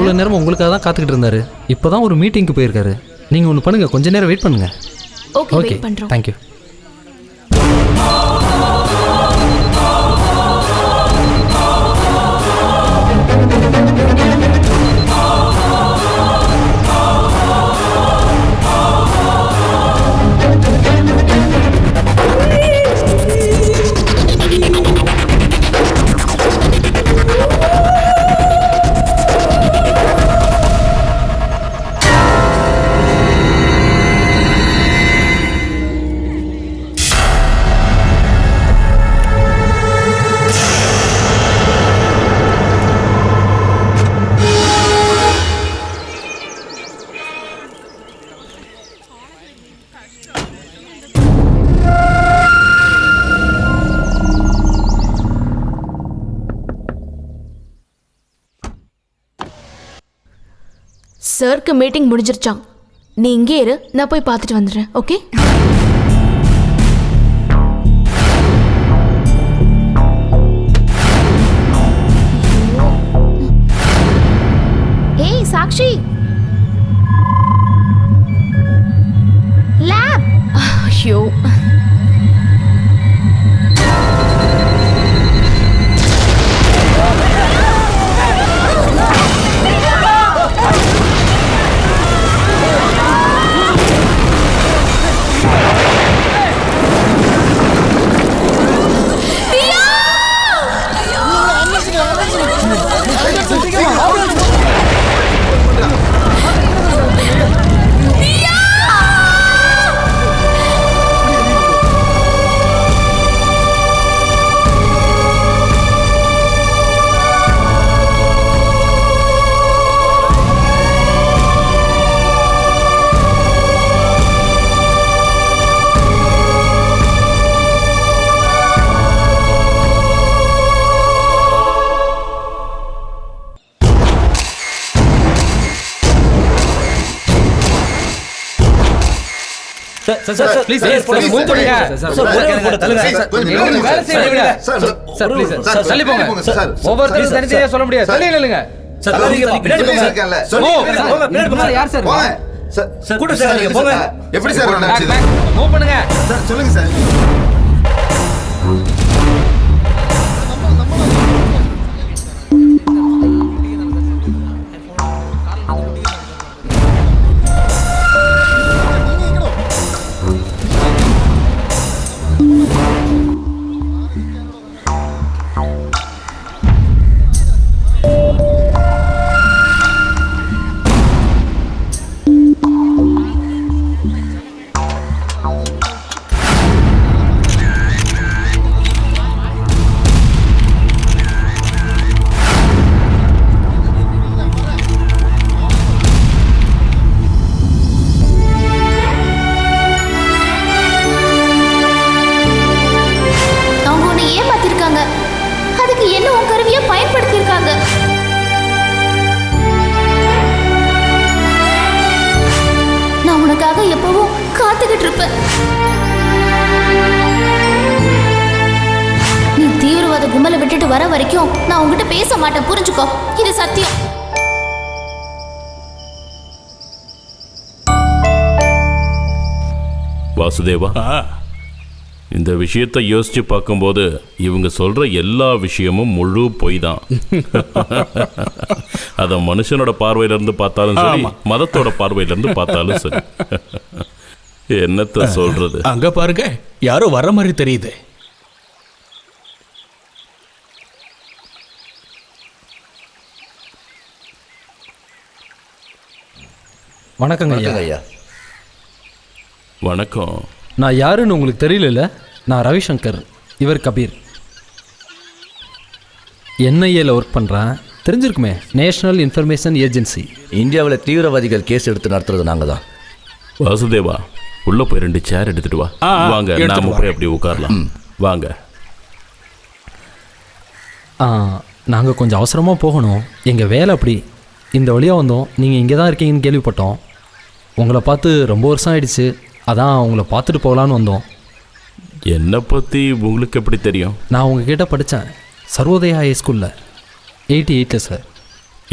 இவ்வளோ நேரம் உங்களுக்காக தான் காத்துக்கிட்டு இருந்தாரு. இப்போ தான் ஒரு மீட்டிங்க்கு போயிருக்காரு. நீங்கள் ஒன்று பண்ணுங்கள், கொஞ்ச நேரம் வெயிட் பண்ணுங்கள். ஓகே ஓகே, வெயிட் பண்றோம். தேங்க்யூ. சருக்கு மீட்டிங் முடிஞ்சிருச்சான். நீ இங்கே இரு, நான் போய் பார்த்துட்டு வந்துடுறேன். ஓகே? ஏய் சாக்ஷி, லேப். ஐயோ, சார் ப்ளீஸ் மூவ் பண்ணுங்க. சார் ஒரே ஒரு போட்டோ தள்ளுங்க. நீங்க வேலை செய்யுங்க. சார் ப்ளீஸ் சார் தள்ளி போங்க. ஒவ்வொருத்தரும் தனித்தனியா சொல்ல முடியாது. தள்ளி நில்லுங்க. சார் பின்னாடி போங்க. சார் யார் சார்? சார் கூட சார் நீங்க போங்க. எப்படி சார் நடந்துச்சு? மூவ் பண்ணுங்க. சார் சொல்லுங்க சார். அதுக்கு என்ன உன் கருவியை பயன்படுத்தியிருக்காங்க. நான் உனக்காக எப்பவும் காத்துக்கிட்டு இருப்பேன். நீ தீவிரவாத கும்பலை விட்டுட்டு வர வரைக்கும் நான் உங்ககிட்ட பேச மாட்டேன், புரிஞ்சுக்கோ. இது சத்தியம். வாசுதேவா, இந்த விஷயத்தை யோசிச்சு பார்க்கும்போது இவங்க சொல்ற எல்லா விஷயமும் முழு பொய் தான். அத மனுஷனோட பார்வையில இருந்து பார்த்தாலும் சரி, மதத்தோட பார்வையில இருந்து பார்த்தாலும் சரி. என்னத்த சொல்றது? அங்க பாருங்க, யாரோ வர மாதிரி தெரியுது. வணக்கங்க ஐயா. வணக்கம். நான் யாருன்னு உங்களுக்கு தெரியல. நான் ரவிசங்கர், இவர் கபீர். என்ஐஏல ஒர்க் பண்ணுறேன், தெரிஞ்சிருக்குமே, நேஷனல் இன்ஃபர்மேஷன் ஏஜென்சி. இந்தியாவில் தீவிரவாதிகள் கேஸ் எடுத்து நடத்துறது நாங்கள் தான். வாசுதேவா, உள்ள போய் 2 சேர் எடுத்துட்டு வா. வாங்க, நாம போய் அப்படி உட்காரலாம். வாங்க. நாங்கள் கொஞ்சம் அவசரமாக போகணும், எங்கள் வேலை அப்படி. இந்த வழியாக வந்தோம், நீங்கள் இங்கே தான் இருக்கீங்கன்னு கேள்விப்பட்டோம். உங்களை பார்த்து ரொம்ப வருஷம் ஆயிடுச்சு, அதான் உங்களை பார்த்துட்டு போகலான்னு வந்தோம். என்னை பற்றி உங்களுக்கு எப்படி தெரியும்? நான் உங்ககிட்ட படித்தேன், சர்வோதயா ஹை ஸ்கூலில் 88 சார்.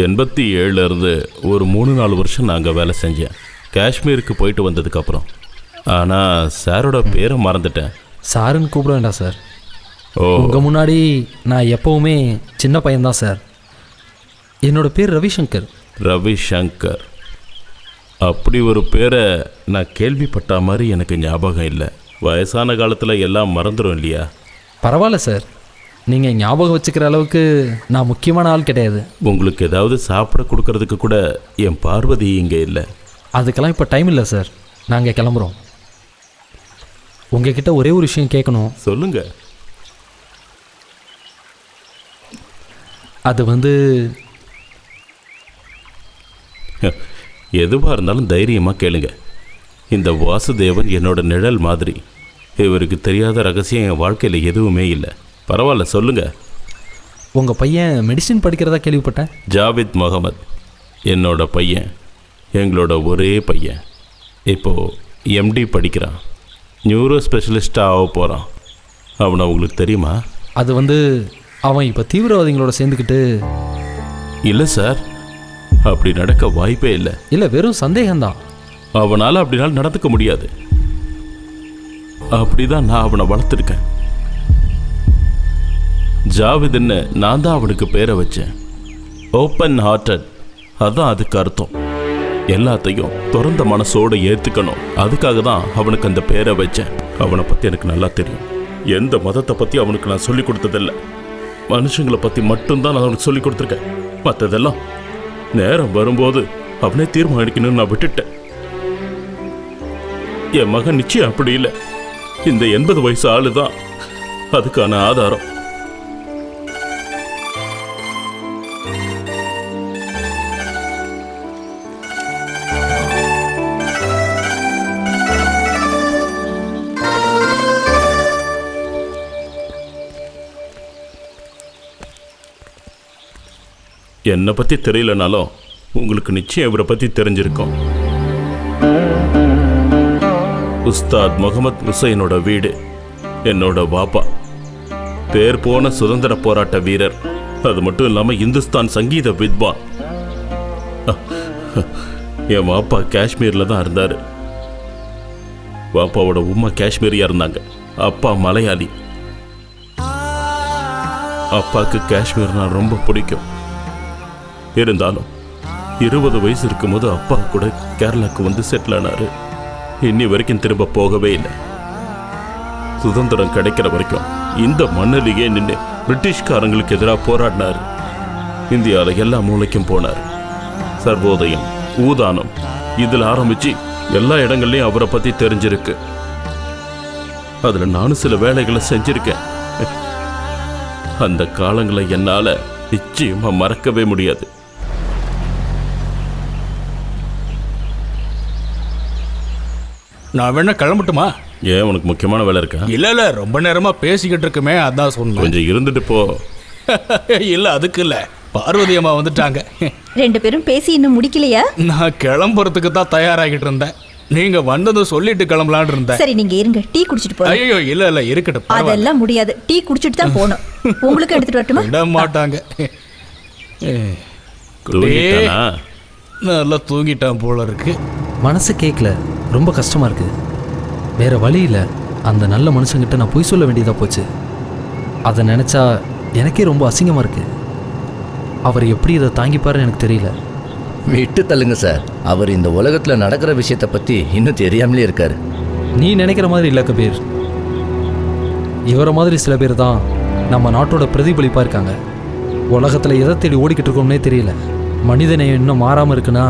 87 இருந்து ஒரு 3-4 வருஷம் நான் அங்கே வேலை செஞ்சேன். காஷ்மீருக்கு போயிட்டு வந்ததுக்கப்புறம். ஆனால் சாரோட பேரை மறந்துட்டேன். சாருன்னு கூப்பிட வேண்டாம் சார். ஓ, உங்கள் முன்னாடி நான் எப்போவுமே சின்ன பையன்தான் சார். என்னோட பேர் ரவிசங்கர். ரவிசங்கர். அப்படி ஒரு பேரை நான் கேள்விப்பட்ட மாதிரி எனக்கு ஞாபகம் இல்லை. வயசான காலத்தில் எல்லாம் மறந்துடும் இல்லையா? பரவாயில்ல சார், நீங்கள் ஞாபகம் வச்சுக்கிற அளவுக்கு நான் முக்கியமான ஆள் கிடையாது. உங்களுக்கு ஏதாவது சாப்பிட கொடுக்கறதுக்கு கூட என் பார்வதி இங்கே இல்லை. அதுக்கெல்லாம் இப்போ டைம் இல்லை சார், நாங்கள் கிளம்புறோம். உங்ககிட்ட ஒரே ஒரு விஷயம் கேட்கணும். சொல்லுங்க. அது வந்து எதுவாக இருந்தாலும் தைரியமாக கேளுங்க. இந்த வாசுதேவன் என்னோட நிழல் மாதிரி. இவருக்கு தெரியாத ரகசியம் என் வாழ்க்கையில் எதுவுமே இல்லை. பரவாயில்ல, சொல்லுங்க. உங்கள் பையன் மெடிசின் படிக்கிறதா கேள்விப்பட்டேன். ஜாவித் முகமது என்னோட பையன், எங்களோட ஒரே பையன். இப்போது எம்டி படிக்கிறான். நியூரோ ஸ்பெஷலிஸ்டாக ஆக போகிறான். அவனை உங்களுக்கு தெரியுமா? அது வந்து அவன் இப்போ தீவிரவாதிகளோட சேர்ந்துக்கிட்டு. இல்லை சார், அப்படி நடக்க வாய்ப்பே இல்லை. இல்லை, வெறும் சந்தேகம்தான். அவனால் அப்படினால் நடந்துக்க முடியாது. அப்படிதான் நான் அவனை வளர்த்துருக்கேன். ஜாவித்ன்னு நான் தான் அவனுக்கு பேரை வச்சேன். ஓப்பன் ஹார்ட்டட், அதான் அதுக்கு அர்த்தம். எல்லாத்தையும் திறந்த மனசோடு ஏற்றுக்கணும். அதுக்காக தான் அவனுக்கு அந்த பேரை வச்சேன். அவனை பற்றி எனக்கு நல்லா தெரியும். எந்த மதத்தை பற்றி அவனுக்கு நான் சொல்லிக் கொடுத்ததில்லை. மனுஷங்களை பற்றி மட்டும்தான் நான் அவனுக்கு சொல்லிக் கொடுத்துருக்கேன். மற்றதெல்லாம் நேரம் வரும்போது அவனே தீர்மானிக்கணும்னு நான் விட்டுட்டேன். என் மகன் நிச்சயம் அப்படி இல்லை. இந்த 80 வயசு ஆளு தான் அதுக்கான ஆதாரம். என்னை பற்றி தெரியலனாலும் உங்களுக்கு நிச்சயம் இவரை பற்றி தெரிஞ்சிருக்கும். உஸ்தாத் முகமது ஹுசைனோட வீடு என்னோட பாப்பா. பேர் போன சுதந்திர போராட்ட வீரர். அது மட்டும் இல்லாமல் இந்துஸ்தான் சங்கீத வித்வான். என் பாப்பா காஷ்மீரில் தான் இருந்தார். பாப்பாவோட உம்மா காஷ்மீரியா இருந்தாங்க. அப்பா மலையாளி. அப்பாவுக்கு காஷ்மீர்னா ரொம்ப பிடிக்கும். இருந்தாலும் 20 வயசு இருக்கும்போது அப்பா கூட கேரளாவுக்கு வந்து செட்டில் ஆனாரு. இன்னி வரைக்கும் திரும்ப போகவே இல்லை. சுதந்திரம் கிடைக்கிற வரைக்கும் இந்த மண்ணிலேயே நின்று பிரிட்டிஷ்காரங்களுக்கு எதிராக போராடினார். இந்தியாவில் எல்லா மூலைக்கும் போனார். சர்வோதயம், ஊதானம் இதில் ஆரம்பித்து எல்லா இடங்கள்லையும் அவரை பற்றி தெரிஞ்சிருக்கு. அதில் நானும் சில வேலைகளை செஞ்சிருக்கேன். அந்த காலங்களை என்னால் நிச்சயமாக மறக்கவே முடியாது. நான் வேணா கிளம்பட்டுமா? ஏன், உனக்கு முக்கியமான வேலை இருக்கா? இல்ல ரொம்ப நேரமா பேசிக்கிட்டு இருக்குமே, அதான் சொன்னேன். கொஞ்சம் இருந்துட்டு போ. இல்ல அதுக்கு இல்ல, பார்வதி அம்மா வந்துட்டாங்க. 2 பேரும் பேசி இன்னும் முடிக்கலையா? நான் கிளம்புறதுக்கு தான் தயாராகிட்டு இருந்தேன். நீங்க வந்ததும் சொல்லிட்டு கிளம்பலான்னு இருந்தேன். சரி, நீங்க இருங்க, டீ குடிச்சிட்டு போங்க. ஐயோ இல்ல இருக்கட்டும். அதெல்லாம் முடியாது, டீ குடிச்சிட்டு தான் போகணும். உங்களுக்கு எடுத்துட்டு வரட்டுமா? விட மாட்டாங்க. தூங்கிட்டானா? நல்லா தூங்கிட்டான் போல இருக்கு. மனசு கேட்கல, ரொம்ப கஷ்டமாக இருக்குது. வேறு வழி இல்லை. அந்த நல்ல மனுஷங்கிட்ட நான் பொய் சொல்ல வேண்டியதாக போச்சு. அதை நினச்சா எனக்கே ரொம்ப அசிங்கமாக இருக்குது. அவர் எப்படி இதை தாங்கிப்பாருன்னு எனக்கு தெரியல. விட்டு தள்ளுங்க சார். அவர் இந்த உலகத்தில் நடக்கிற விஷயத்தை பற்றி இன்னும் தெரியாமலே இருக்கார். நீ நினைக்கிற மாதிரி இல்லை கபீர். இவரை மாதிரி சில பேர் தான் நம்ம நாட்டோட பிரதிபலிப்பாக இருக்காங்க. உலகத்தில் எதை தேடி ஓடிக்கிட்டு இருக்கோம்னே தெரியல. மனிதநேயம் இன்னும் மாறாமல் இருக்குன்னா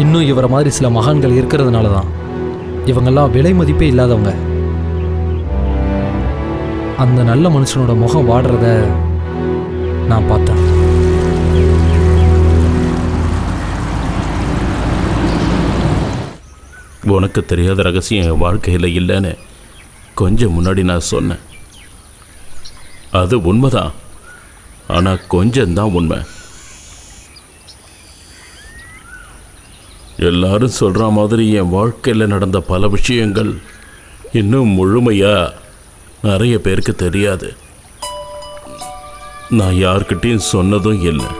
இன்னும் இவரை மாதிரி சில மகான்கள் இருக்கிறதுனால தான். இவங்கெல்லாம் விலை மதிப்பே இல்லாதவங்க. அந்த நல்ல மனுஷனோட முகம் வாடுறத நான் பார்த்தேன். உனக்கு தெரியாத ரகசியம் என் வாழ்க்கையில் இல்லைன்னு கொஞ்சம் முன்னாடி நான் சொன்னேன். அது உண்மைதான், ஆனால் கொஞ்சம்தான் உண்மை. எல்லாரும் சொல்கிற மாதிரி என் வாழ்க்கையில் நடந்த பல விஷயங்கள் இன்னும் முழுமையாக நிறைய பேருக்கு தெரியாது. நான் யார்கிட்டையும் சொன்னதும் இல்லை.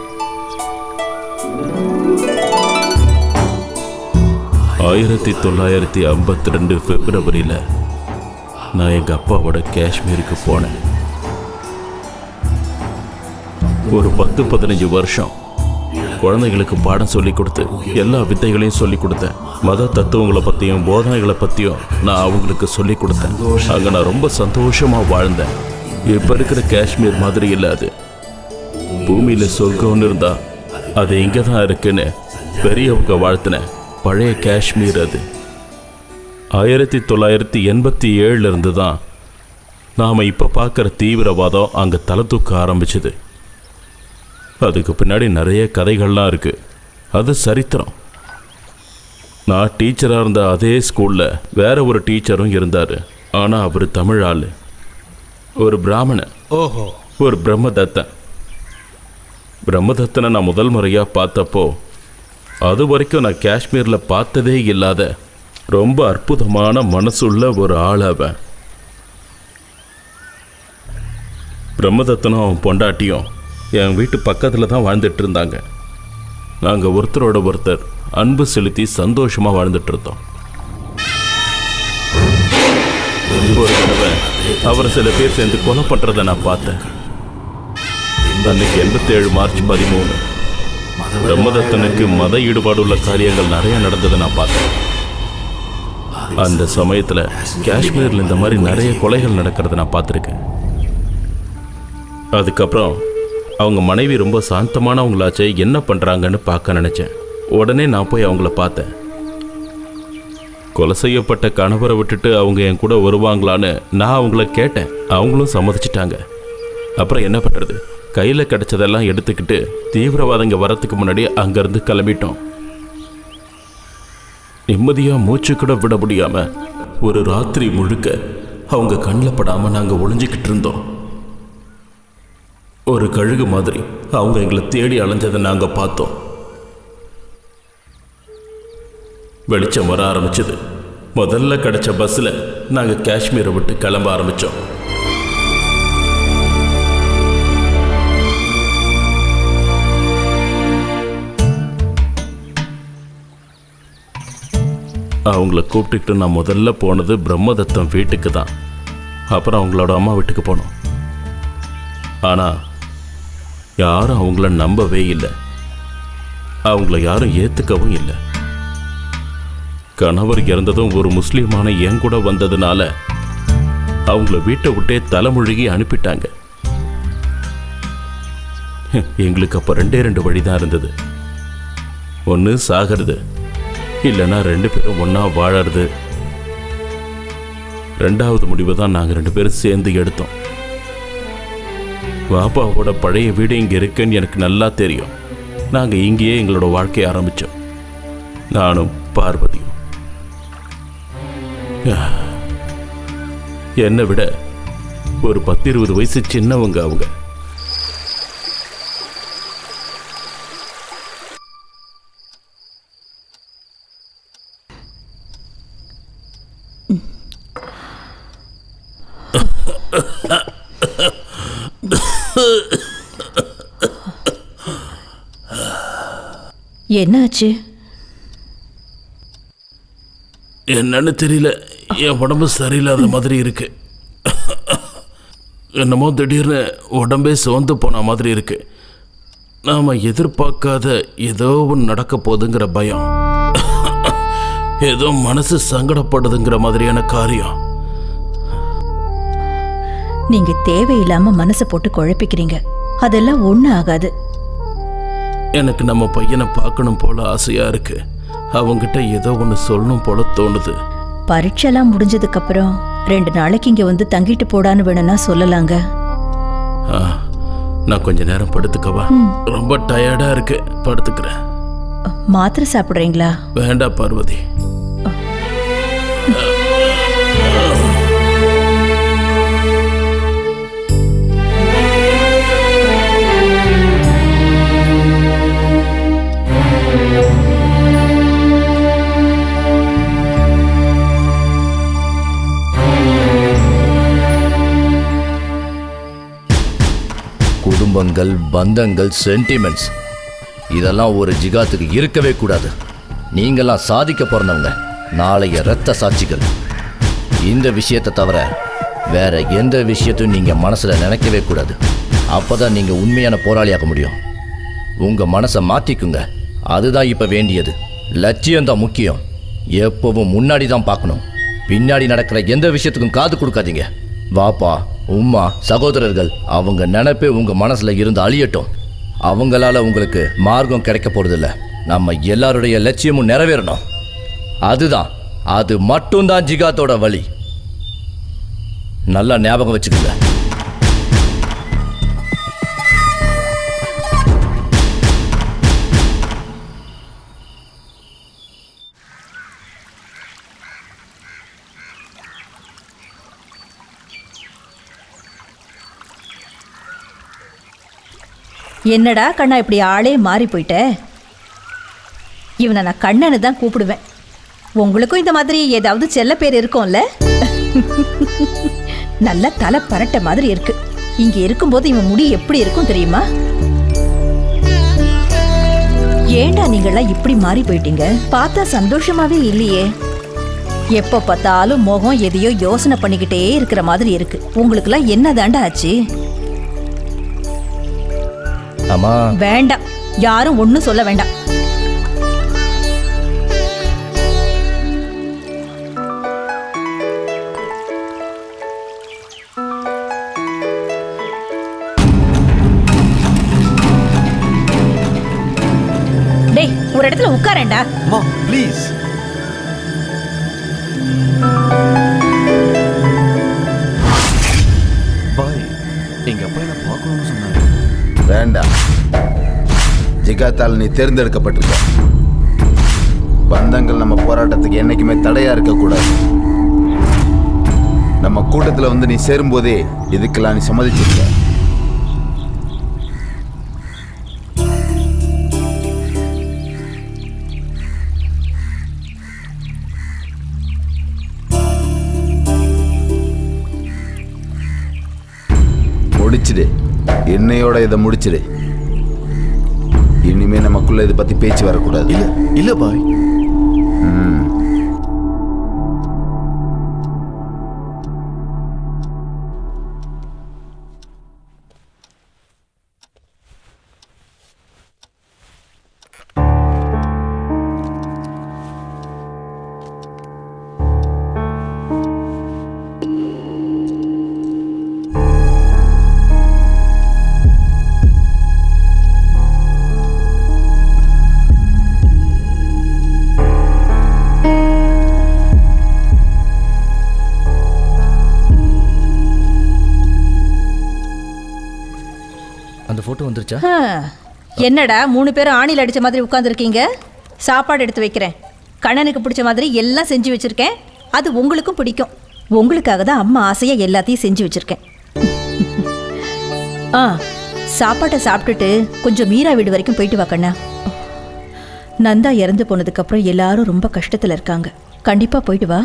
1952 பிப்ரவரியில் நான் எங்கள் அப்பாவோட காஷ்மீருக்கு போனேன். ஒரு 10-15 வருஷம் குழந்தைங்களுக்கு பாடம் சொல்லி கொடுத்து எல்லா வித்தைகளையும் சொல்லி கொடுத்தேன். மத தத்துவங்களை பற்றியும் போதனைகளை பற்றியும் நான் அவங்களுக்கு சொல்லி கொடுத்தேன். அங்கே நான் ரொம்ப சந்தோஷமாக வாழ்ந்தேன். இப்போ இருக்கிற காஷ்மீர் மாதிரி இல்லை அது. பூமியில் சொர்க்கம்னு இருந்தா அது இங்கே தான் இருக்குன்னு பெரியவங்க வாழ்த்தின பழைய காஷ்மீர் அது. 1987 இருந்து தான் நாம் இப்போ பார்க்குற தீவிரவாதம் அங்கே தலை தூக்க ஆரம்பிச்சுது. அதுக்கு பின்னாடி நிறைய கதைகள்லாம் இருக்குது. அது சரித்திரம். நான் டீச்சராக இருந்த அதே ஸ்கூலில் வேற ஒரு டீச்சரும் இருந்தார். ஆனால் அவர் தமிழ் ஆள், ஒரு பிராமணன். ஓஹோ. ஒரு பிரம்மதத்தன். பிரம்மதத்தனை நான் முதல் முறையாக பார்த்தப்போ அது வரைக்கும் நான் காஷ்மீரில் பார்த்ததே இல்லாத ரொம்ப அற்புதமான மனசுள்ள ஒரு ஆள் அவன். பிரம்மதத்தனும் அவன் பொண்டாட்டியும் என் வீட்டு பக்கத்தில் தான் வாழ்ந்துட்டு இருந்தாங்க. நாங்கள் ஒருத்தரோட ஒருத்தர் அன்பு செலுத்தி சந்தோஷமாக வாழ்ந்துட்டு இருந்தோம். ஒரு தடவை அவரை சில பேர் சேர்ந்து கொலை பண்ணுறதை நான் பார்த்தேன். அன்னைக்கு 87 மார்ச் 13 பிரம்மதத்தனுக்கு மத ஈடுபாடு உள்ள காரியங்கள் நிறைய நடந்ததை நான் பார்த்தேன். அந்த சமயத்தில் காஷ்மீரில் இந்த மாதிரி நிறைய கொலைகள் நடக்கிறத நான் பார்த்துருக்கேன். அதுக்கப்புறம் அவங்க மனைவி ரொம்ப சாந்தமானவங்களாச்சே, என்ன பண்ணுறாங்கன்னு பார்க்க நினச்சேன். உடனே நான் போய் அவங்கள பார்த்தேன். கொலை செய்யப்பட்ட கணவரை விட்டுட்டு அவங்க என் கூட வருவாங்களான்னு நான் அவங்கள கேட்டேன். அவங்களும் சம்மதிச்சிட்டாங்க. அப்புறம் என்ன பண்ணுறது, கையில் கிடச்சதெல்லாம் எடுத்துக்கிட்டு தீவிரவாதங்க வரத்துக்கு முன்னாடி அங்கேருந்து கிளம்பிட்டோம். நிம்மதியாக மூச்சு கூட விட முடியாமல் ஒரு ராத்திரி முழுக்க அவங்க கண்ணில் படாமல் நாங்கள் ஒளிஞ்சிக்கிட்டு இருந்தோம். ஒரு கழுகு மாதிரி அவங்க எங்களை தேடி அலைஞ்சதை நாங்கள் பார்த்தோம். வெளிச்சம் வர ஆரம்பிச்சது. முதல்ல கிடைச்ச பஸ்ஸில் நாங்கள் காஷ்மீரை விட்டு கிளம்ப ஆரம்பித்தோம். அவங்கள கூப்பிட்டுக்கிட்டு நான் முதல்ல போனது பிரம்மதத்தம் வீட்டுக்கு தான். அப்புறம் அவங்களோட அம்மா வீட்டுக்கு போனோம். ஆனால் யாரும் அவங்கள நம்பவே இல்லை. அவங்கள யாரும் ஏற்றுக்கவும் இல்லை. கணவர் இறந்ததும் ஒரு முஸ்லீமான என் கூட வந்ததுனால அவங்கள வீட்டை விட்டே தலைமுழுகி அனுப்பிட்டாங்க. எங்களுக்கு அப்போ 2 வழி தான் இருந்தது. ஒன்று சாகிறது, இல்லைன்னா 2 பேரும் ஒன்றா வாழறது. 2வது முடிவை தான் நாங்கள் 2 பேரும் சேர்ந்து எடுத்தோம். பாப்பாவோட பழைய வீடு இங்கே இருக்குன்னு எனக்கு நல்லா தெரியும். நாங்கள் இங்கேயே எங்களோட வாழ்க்கையை ஆரம்பித்தோம், நானும் பார்வதியும். என்னை விட ஒரு 10-20 வயசு சின்னவங்க அவங்க. என்னாச்சு? என்னன்னு தெரியல, என் உடம்பு சரியில்லாத மாதிரி இருக்கு. என்னமோ திடீர்னு உடம்பே சோர்ந்து போன மாதிரி இருக்கு. நாம எதிர்பார்க்காத ஏதோ ஒன்று நடக்க போகுதுங்கிற பயம், ஏதோ மனசு சங்கடப்படுதுங்கிற மாதிரியான காரியம். நீங்க தேவையில்லாம மனசை போட்டு குழப்பிக்கிறீங்க. அதெல்லாம் ஒண்ணு ஆகாது. எனக்கு நம்ம பையனை பார்க்கணும் போல ஆசையா இருக்கு. அவங்கிட்ட ஏதோ ஒன்று சொல்லணும் போல தோணுது. பரீட்சைலாம் முடிஞ்சதுக்கு அப்புறம் 2 நாளைக்கு இங்க வந்து தங்கிட்டு போடான்னு வேணும்னா சொல்லலாங்க. நான் கொஞ்ச நேரம் படுத்துக்கவா? ரொம்ப டயர்டா இருக்கு, படுத்துக்கிறேன். மாத்திரை சாப்பிடுறீங்களா? வேண்டாம் பார்வதி. குடும்பங்கள், பந்தங்கள், சென்டிமெண்ட்ஸ் இதெல்லாம் ஒரு ஜிகாத்துக்கு இருக்கவே கூடாது. நீங்களாம் சாதிக்க பிறந்தவங்க, நாளைய இரத்த சாட்சிகள். இந்த விஷயத்தை தவிர வேற எந்த விஷயத்தையும் நீங்க மனசுல நினைக்கவே கூடாது. அப்பதான் நீங்க உண்மையான போராளியாக முடியும். உங்க மனசை மாத்திக்குங்க, அதுதான் இப்ப வேண்டியது. லட்சியம்தான் முக்கியம். எப்பவும் முன்னாடி தான் பார்க்கணும், பின்னாடி நடக்கிற எந்த விஷயத்துக்கும் காது கொடுக்காதீங்க. வாப்பா உம்மா சகோதரர்கள் அவங்க நினைப்பே உங்க மனசுல இருந்து அழியட்டும். அவங்களால உங்களுக்கு மார்க்கம் கிடைக்க போறதில்ல. நம்ம எல்லாருடைய லட்சியமும் நிறைவேறணும். அது மட்டும்தான் ஜிகாத்தோட வழி. நல்லா ஞாபகம் வச்சுக்கோங்க. என்னடா கண்ணா இப்படி ஆளே மாறி போயிட்ட? இவனை நான் கண்ணனு தான் கூப்பிடுவேன். உங்களுக்கும் இந்த மாதிரி ஏதாவது செல்ல பேர் இருக்கும்ல? நல்ல தலை பரட்ட மாதிரி இருக்கு. இங்க இருக்கும்போது இவன் முடி எப்படி இருக்கும் தெரியுமா? ஏண்டா நீங்களாம் இப்படி மாறி போயிட்டீங்க? பார்த்தா சந்தோஷமாவே இல்லையே. எப்ப பார்த்தாலும் முகம் எதையோ யோசனை பண்ணிக்கிட்டே இருக்கிற மாதிரி இருக்கு. உங்களுக்குலாம் என்னதாண்டா ஆச்சு? அம்மா வேண்டாம், யாரும் ஒன்னும் சொல்ல வேண்டாம். டேய், ஒரு இடத்துல உட்காரேன்டா. அம்மா ப்ளீஸ். பாய், எங்க அப்பா என்ன பார்க்கணும்னு சொன்னாங்க. வேண்டாம், ஜிகாத்தால் நீ தேர்ந்தெடுக்கப்பட்டிருக்க. பந்தங்கள் நம்ம போராட்டத்துக்கு என்னைக்குமே தடையா இருக்கக்கூடாது. நம்ம கூட்டத்தில் வந்து நீ சேரும்போதே இதுக்கெல்லாம் நீ சம்மதிச்சிருக்க. முடிச்சிடு, என்னையோட இதை முடிச்சிடு. இனிமே நமக்குள்ள இதை பத்தி பேச்சு வரக்கூடாது. இல்ல இல்ல பாய். அந்த போட்டோ வந்துருச்சா? என்னடா 3 பேரும் ஆணியில் அடிச்ச மாதிரி உட்காந்துருக்கீங்க? சாப்பாடு எடுத்து வைக்கிறேன். கண்ணனுக்கு பிடிச்ச மாதிரி எல்லாம் செஞ்சு வச்சிருக்கேன். அது உங்களுக்கும் பிடிக்கும். உங்களுக்காக தான் அம்மா ஆசையா எல்லாத்தையும் செஞ்சு வச்சிருக்கேன். சாப்பாட்டை சாப்பிட்டுட்டு கொஞ்சம் மீரா வீடு வரைக்கும் போயிட்டு வா கண்ணா. நந்தா இறந்து போனதுக்கப்புறம் எல்லாரும் ரொம்ப கஷ்டத்தில் இருக்காங்க. கண்டிப்பாக போயிட்டு வா.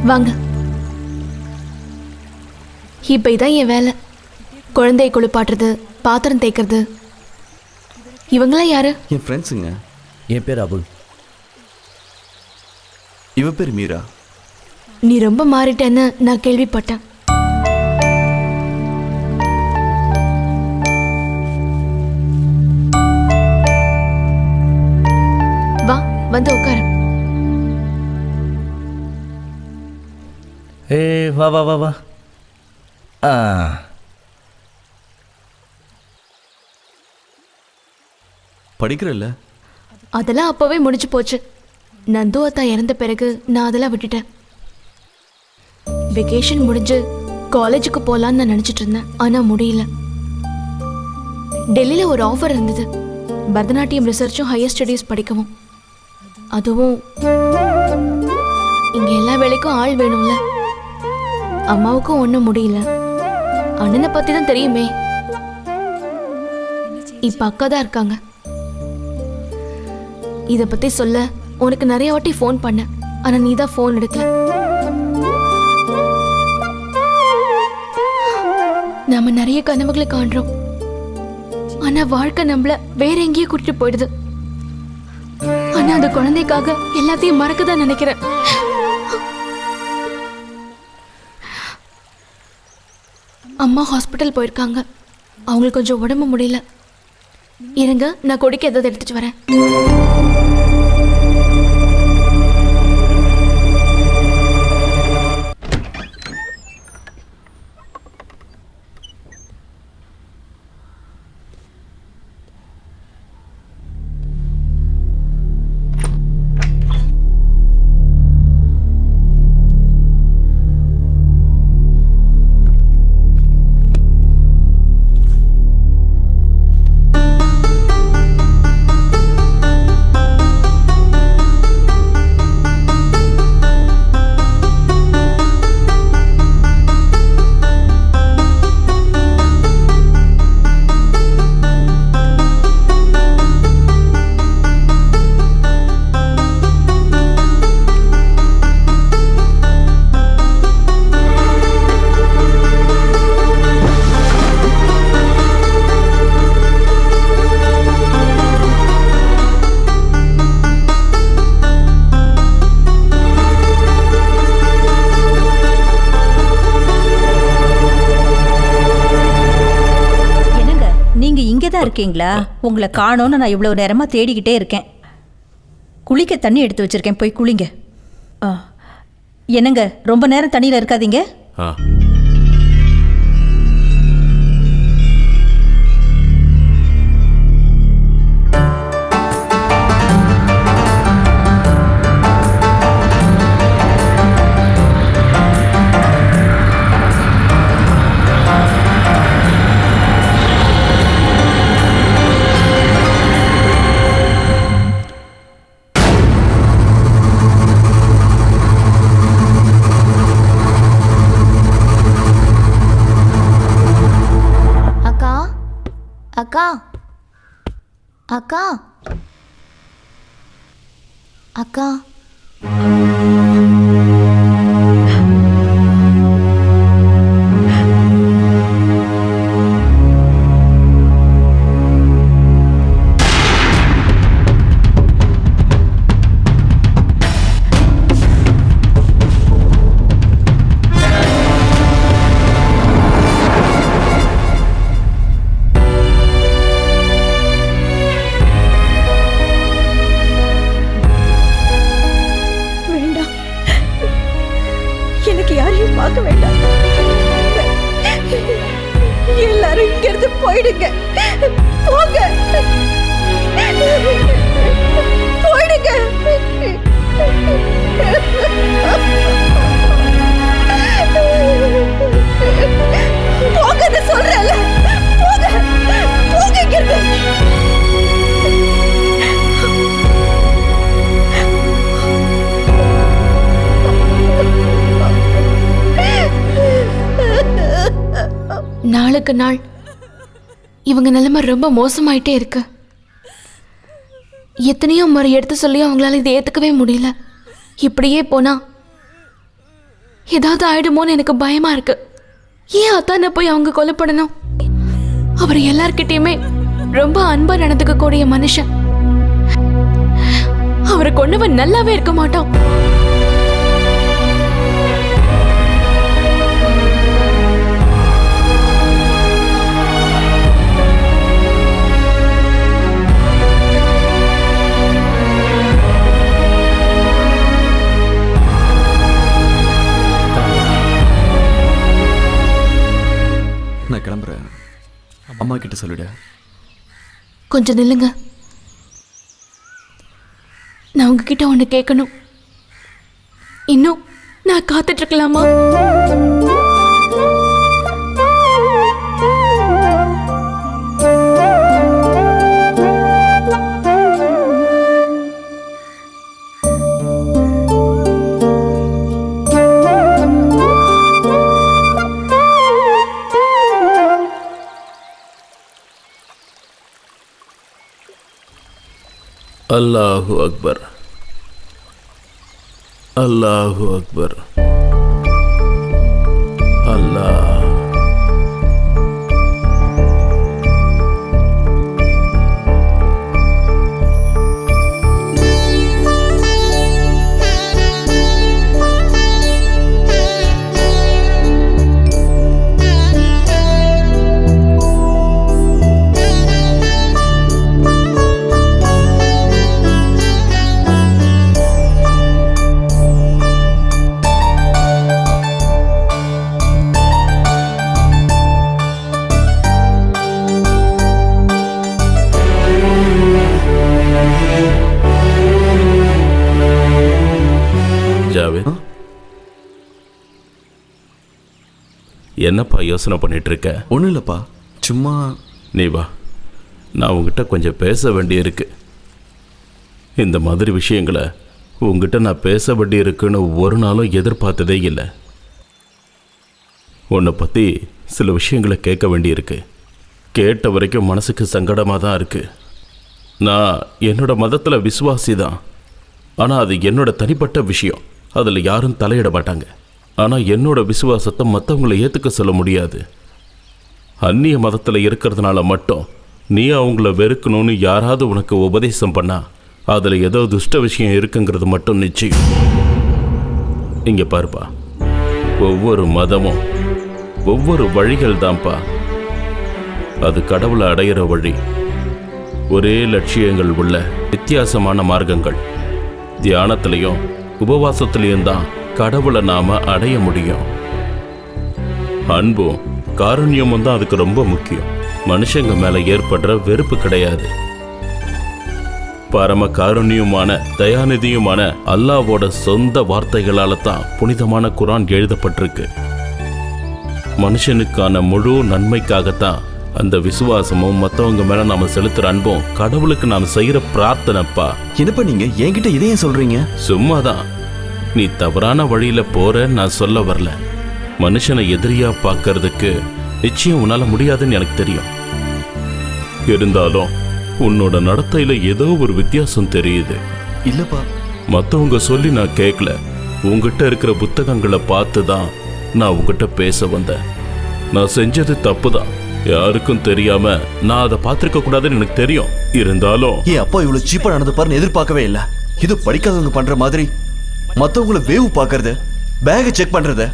வாங்க. இப்போ இதான் என் வேலை. குழந்தையை குளிப்பாட்டுறது, பாத்திரம் தேய்க்கிறது. இவங்களாம் யாரு? என் ஃப்ரெண்ட்ஸுங்க. என் பேர் அபுல். இவ பேர் மீரா. நீ ரொம்ப மாறிட்டேன்னு நான் கேள்விப்பட்டேன். வா, வந்து உட்காரு. வா வா வா வா. படிக்கிறல்ல? அதெல்லாம் அப்பவே முடிஞ்சு போச்சு. நந்து அத்தா இறந்த பிறகு நான் அதெல்லாம் விட்டுட்டேன். வெக்கேஷன் முடிஞ்சு காலேஜுக்கு போகலான்னு நான் நினச்சிட்டு இருந்தேன். ஆனால் முடியல. டெல்லியில் ஒரு ஆஃபர் இருந்தது, பரதநாட்டியம் ரிசர்ச்சும் ஹையர் ஸ்டடீஸ் படிக்கவும். அதுவும் இங்கே எல்லா வேலைக்கும் ஆள் வேணும்ல. அம்மாவுக்கும் ஒன்றும் முடியல. அண்ணனை பற்றி தான் தெரியுமே. இப்போ அக்கா தான் இருக்காங்க. இதை பற்றி சொல்ல உனக்கு நிறைய வாட்டி ஃபோன் பண்ண, ஆனால் நீ தான் ஃபோன் எடுக்கல. நாம நிறைய கனவுகளை காண்றோம், ஆனா வாழ்க்கை நம்மள வேற எங்கேயோ கூட்டிட்டு போயிடுது. ஆனா அந்த குழந்தைக்காக எல்லாத்தையும் மறக்கதான் நினைக்கிறேன். அம்மா ஹாஸ்பிட்டல் போயிருக்காங்க. அவங்களுக்கு கொஞ்சம் உடம்பு முடியல. இருங்க, நான் கொடிக்கு ஏதாவது எடுத்துட்டு வரேன். இருக்கீங்களா? உங்களை காணோன்னு நான் இவ்வளவு நேரமா தேடிக்கிட்டே இருக்கேன். குளிக்க தண்ணி எடுத்து வச்சிருக்கேன், போய் குளிங்க. என்னங்க, ரொம்ப நேரம் தண்ணியில் இருக்காதீங்க. அக்கா அக்கா அக்கா எல்லாரும் இங்க இருந்து போயிடுங்க. போங்க, போயிடுங்க. போங்க சொல்றேன்ல, போங்க போங்க இங்க இருந்து. நாளுக்கு நாள் இவங்க நிலைமை ரொம்ப மோசமாயிட்டே இருக்கு. எத்தனையோ முறை எடுத்து சொல்லியும் அவங்களால இதை ஏத்துக்கவே முடியல. இப்படியே போனா ஏதாவது ஆயிடுமோன்னு எனக்கு பயமா இருக்கு. ஏன் அத்தான போய் அவங்க கொலை பண்ணணும்? அவர் எல்லார்கிட்டயுமே ரொம்ப அன்பா நடந்துக்க கூடிய மனுஷன். அவரை கொண்டவன் நல்லாவே இருக்க மாட்டான். நான் கிளம்புறேன். அம்மா கிட்ட சொல்லிடு. கொஞ்சம் நில்லுங்க. நான் உங்ககிட்ட ஒன்று கேட்கணும். இன்னும் நான் காத்துட்டு இருக்கலாமா? அல்லாஹு அக்பர், அல்லாஹு அக்பர், அல்லாஹ். ஜாவேத், என்னப்பா யோசனை பண்ணிட்டு இருக்க? ஒன்றும் இல்லைப்பா, சும்மா. நீ வா, நான் உங்ககிட்ட கொஞ்சம் பேச வேண்டியிருக்கு. இந்த மாதிரி விஷயங்களை உங்ககிட்ட நான் பேச வேண்டியிருக்குன்னு ஒரு நாளும் எதிர்பார்த்ததே இல்லை. உன்னை பற்றி சில விஷயங்களை கேட்க வேண்டியிருக்கு. கேட்ட வரைக்கும் மனசுக்கு சங்கடமாக தான் இருக்குது. நான் என்னோட மதத்தில் விசுவாசி தான், ஆனால் அது என்னோட தனிப்பட்ட விஷயம். அதில் யாரும் தலையிட மாட்டாங்க. ஆனால் என்னோட விசுவாசத்தை மற்றவங்களை ஏற்றுக்க சொல்ல முடியாது. அந்நிய மதத்தில் இருக்கிறதுனால மட்டும் நீ அவங்கள வெறுக்கணும்னு யாராவது உனக்கு உபதேசம் பண்ணா அதில் ஏதோ துஷ்ட விஷயம் இருக்குங்கிறது மட்டும் நிச்சயம். இங்கே பாருப்பா, ஒவ்வொரு மதமும் ஒவ்வொரு வழிகள் தான்ப்பா. அது கடவுளை அடையிற வழி. ஒரே லட்சியங்கள் உள்ள வித்தியாசமான மார்க்கங்கள். தியானத்திலையும் உபவாசத்திலையும் தான் கடவுளை நாம அடைய முடியும். அன்பும் காருண்யமும் தான் அதுக்கு ரொம்ப முக்கியம். மனுஷங்க மேல ஏற்படுற வெறுப்பு கிடையாது. பரம காருண்யமான தயாநிதியுமான அல்லாவோட சொந்த வார்த்தைகளால தான் புனிதமான குர்ஆன் எழுதப்பட்டிருக்கு. மனுஷனுக்கான முழு நன்மைக்காகத்தான் அந்த விசுவாசமும் மற்றவங்க மேல நாம செலுத்துற அன்பும் கடவுளுக்கு நாம செய்யற பிரார்த்தனைப்பா. என்னப்பா நீங்க என்கிட்ட இதையும் சொல்றீங்க? சும்மாதான். நீ தவறான வழியில போற நான் சொல்ல வரல. மனுஷனை எதிரியா பார்க்கறதுக்கு நிச்சயம் உன்னால முடியாதுன்னு எனக்கு தெரியும். இருந்தாலும் உன்னோட நடத்தையில ஏதோ ஒரு வித்தியாசம் தெரியுது. இல்லப்பா, மற்றவங்க சொல்லி நான் கேட்கல. உங்ககிட்ட இருக்கிற புத்தகங்களை பார்த்து தான் நான் உங்ககிட்ட பேச வந்தேன். நான் செஞ்சது தப்பு தான், யாருக்கும் தெரியாம நான் அதை பார்த்திருக்க கூடாதுன்னு எனக்கு தெரியும். இருந்தாலும் என் அப்பா இவ்வளவு சீப்பா நடந்து பாருன்னு எதிர்பார்க்கவே இல்லை. இது படிக்காதவங்க பண்ற மாதிரி மத்தவங்கள வேவு பார்க்கறது, பேக செக் பண்றது.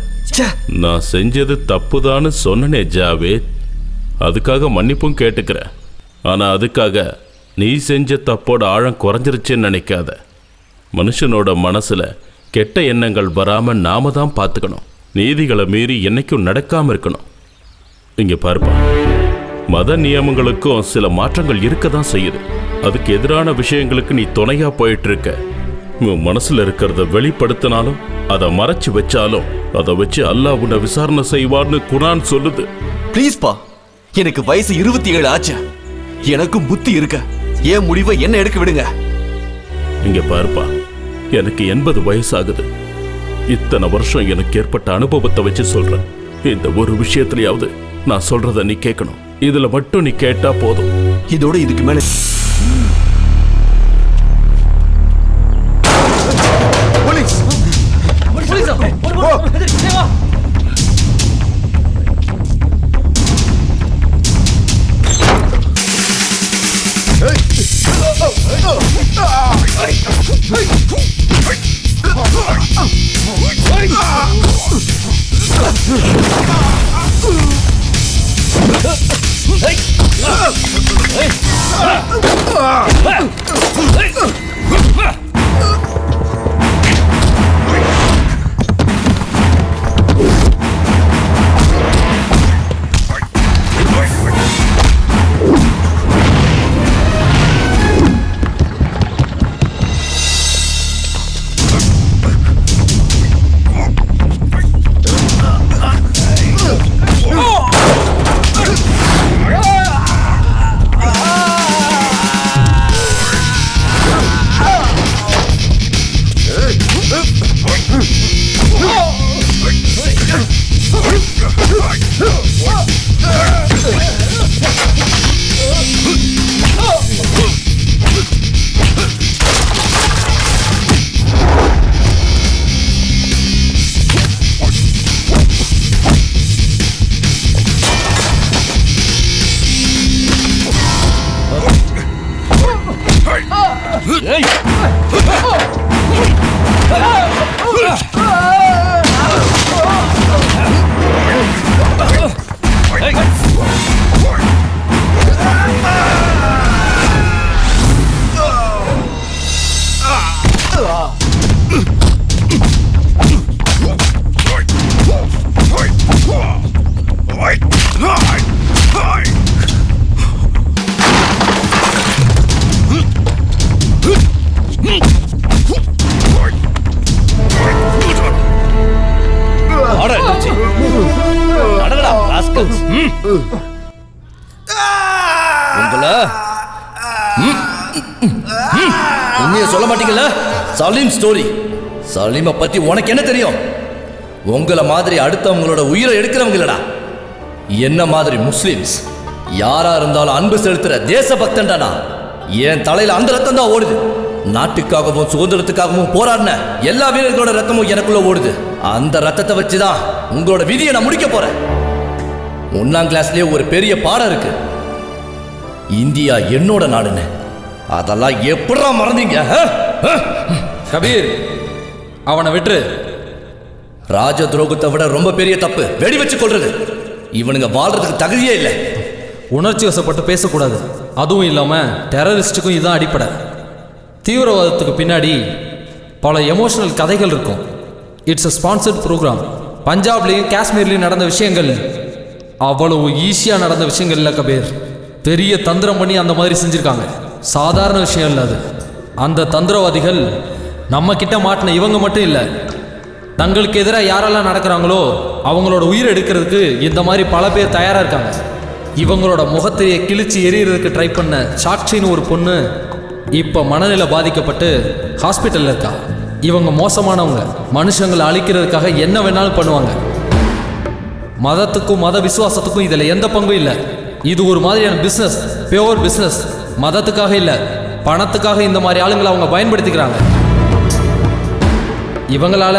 நான் செஞ்சது தப்புதான்னு சொன்னனே ஜாவேத். அதுக்காக மன்னிப்பும் கேட்டுக்கிறேன். ஆனா அதுக்காக நீ செஞ்ச தப்போட ஆழம் குறைஞ்சிருச்சுன்னு நினைக்காத. மனுஷனோட மனசுல கெட்ட எண்ணங்கள் வராம நாம தான் பார்த்துக்கணும். நீதிகளை மீறி என்னைக்கும் நடக்காம இருக்கணும். இங்க பாருப்பா, மத நியமங்களுக்கும் சில மாற்றங்கள் இருக்க தான் செய்யுது. அதுக்கு எதிரான விஷயங்களுக்கு நீ துணையா போயிட்டு இருக்க. உன் மனசுல இருக்கிறத வெளிப்படுத்தினாலும் அதை மறைச்சு வச்சாலும் அதை வச்சு அல்லாஹ் உன்னை விசாரணை செய்வார்னு குர்ஆன் சொல்லுது. ப்ளீஸ்பா, எனக்கு வயசு 27 ஆச்சு. எனக்கும் புத்தி இருக்க. ஏன் முடிவை என்ன எடுக்க விடுங்க. இங்க பாருப்பா, எனக்கு 80 வயசாகுது. இத்தனை வருஷம் எனக்கு ஏற்பட்ட அனுபவத்தை வச்சு சொல்றேன். இந்த ஒரு விஷயத்திலேயாவது நான் சொல்றத நீ கேட்கணும். இதுல மட்டும் நீ கேட்டா போதும். இதோட இதுக்கு மேல மாட்டீங்களா? உண்மையை சொல்ல மாட்டீங்கல்ல? சலீம் ஸ்டோரி. சலீமை பத்தி உனக்கு என்ன தெரியும்? உங்களை மாதிரி அடுத்தவங்களோட உயிரை எடுக்கிறவங்க இல்லடா. என்ன மாதிரி முஸ்லிம்ஸ் யாரா இருந்தாலும் அன்பு செலுத்துற தேசபக்தன்டானா. என் தலையில அந்த ரத்தம் தான் ஓடுது. நாட்டுக்காகவும் சுதந்திரத்துக்காகவும் போராடின எல்லா வீரர்களோட ரத்தமும் எனக்குள்ள ஓடுது. அந்த ரத்தத்தை வச்சுதான் உங்களோட விதியை நான் முடிக்க போறேன். 1ஆம் கிளாஸ்லயே ஒரு பெரிய பாடம் இருக்கு, இந்தியா என்னோட நாடுன்னு. அதெல்லாம் எப்படா மறந்தீங்க? கபீர், அவனை விட்டுரு. ராஜ துரோகத்தை விட ரொம்ப பெரிய தப்பு வெடி வச்சு கொள்றது. இவனுங்க வாழ்றதுக்கு தகுதியே இல்லை. உணர்ச்சி வசப்பட்டு பேசக்கூடாது. அதுவும் இல்லாம டெரரிஸ்டுக்கும் இதுதான் அடிப்படை. தீவிரவாதத்துக்கு பின்னாடி பல எமோஷனல் கதைகள் இருக்கும். It's a sponsored program. பஞ்சாப்லேயும் காஷ்மீர்லேயும் நடந்த விஷயங்கள் அவ்வளவு ஈஸியாக நடந்த விஷயங்கள் இல்லை கபீர். பெரிய தந்திரம் பண்ணி அந்த மாதிரி செஞ்சுருக்காங்க. சாதாரண விஷயம் இல்லை அது. அந்த தந்திரவாதிகள் நம்ம கிட்ட மாட்டின இவங்க மட்டும் இல்லை, தங்களுக்கு எதிராக யாரெல்லாம் நடக்கிறாங்களோ அவங்களோட உயிர் எடுக்கிறதுக்கு இந்த மாதிரி பல பேர் தயாராக இருக்காங்க. இவங்களோட முகத்தையே கிழிச்சு எறிகிறதுக்கு ட்ரை பண்ண சாட்சின்னு ஒரு பொண்ணு இப்போ மனநிலை பாதிக்கப்பட்டு ஹாஸ்பிட்டலில் இருக்கா. இவங்க மோசமானவங்க. மனுஷங்களை அழிக்கிறதுக்காக என்ன வேணாலும் பண்ணுவாங்க. மதத்துக்கும் மத விசுவாசத்துக்கும் இதில் எந்த பங்கும் இல்லை. இது ஒரு மாதிரியான பிஸ்னஸ், பியோர் பிஸ்னஸ். மதத்துக்காக இல்லை, பணத்துக்காக இந்த மாதிரி ஆளுங்களை அவங்க பயன்படுத்திக்கிறாங்க. இவங்களால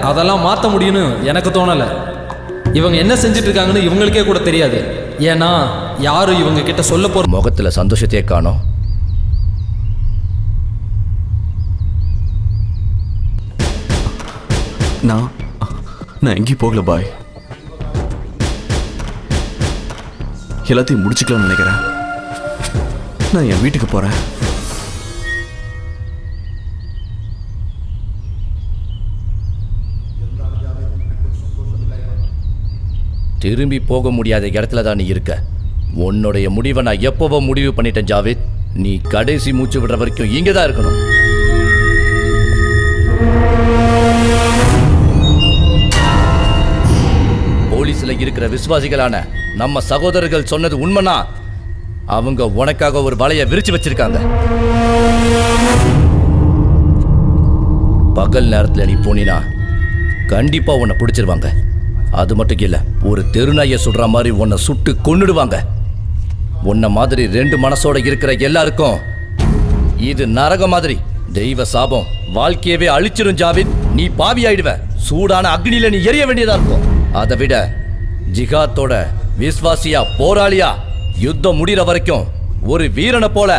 அதெல்லாம் மாற்ற முடியும்னு எனக்கு தோணலை. இவங்க என்ன செஞ்சுட்டு இருக்காங்கன்னு இவங்களுக்கே கூட தெரியாது. ஏன்னா யாரும் இவங்க கிட்ட சொல்ல போற முகத்தில் சந்தோஷத்தையே காணோம். நான் எங்கேயும் போகல பாய். எல்லாத்தையும் முடிச்சுக்கலாம்னு நினைக்கிறேன். நான் என் வீட்டுக்கு போறேன். திரும்பி போக முடியாத இடத்துல தான் நீ இருக்க. உன்னுடைய முடிவை நான் எப்பவோ முடிவு பண்ணிட்டேன் ஜாவேத். நீ கடைசி மூச்சு விடுற வரைக்கும் இங்கே தான் இருக்கணும். போலீஸ்ல இருக்கிற விசுவாசிகளான நம்ம சகோதரர்கள் சொன்னது உண்மைனா அவங்க உனக்காக ஒரு வலையை விரிச்சு வச்சிருக்காங்க. பகல் நேரத்தில் நீ போனினா கண்டிப்பா உன்னை பிடிச்சிருவாங்க. அது மட்டும் இல்ல, ஒரு தெருநாயை சுடுற மாதிரி உன்னை சுட்டு கொன்னுடுவாங்க. உன்னை மாதிரி 2 மனசோட இருக்கிற எல்லாருக்கும் இது நரக மாதிரி. தெய்வ சாபம் வாழ்க்கையவே அழிச்சிரும் ஜாவித். நீ பாவி ஆயிடுவ. சூடான அக்னியில நீ எரிய வேண்டியதா இருக்கும். அதை விட ஜிகாத்தோட விஸ்வாசியா போராளியா யுத்தம் முடிகிற வரைக்கும் ஒரு வீரனை போல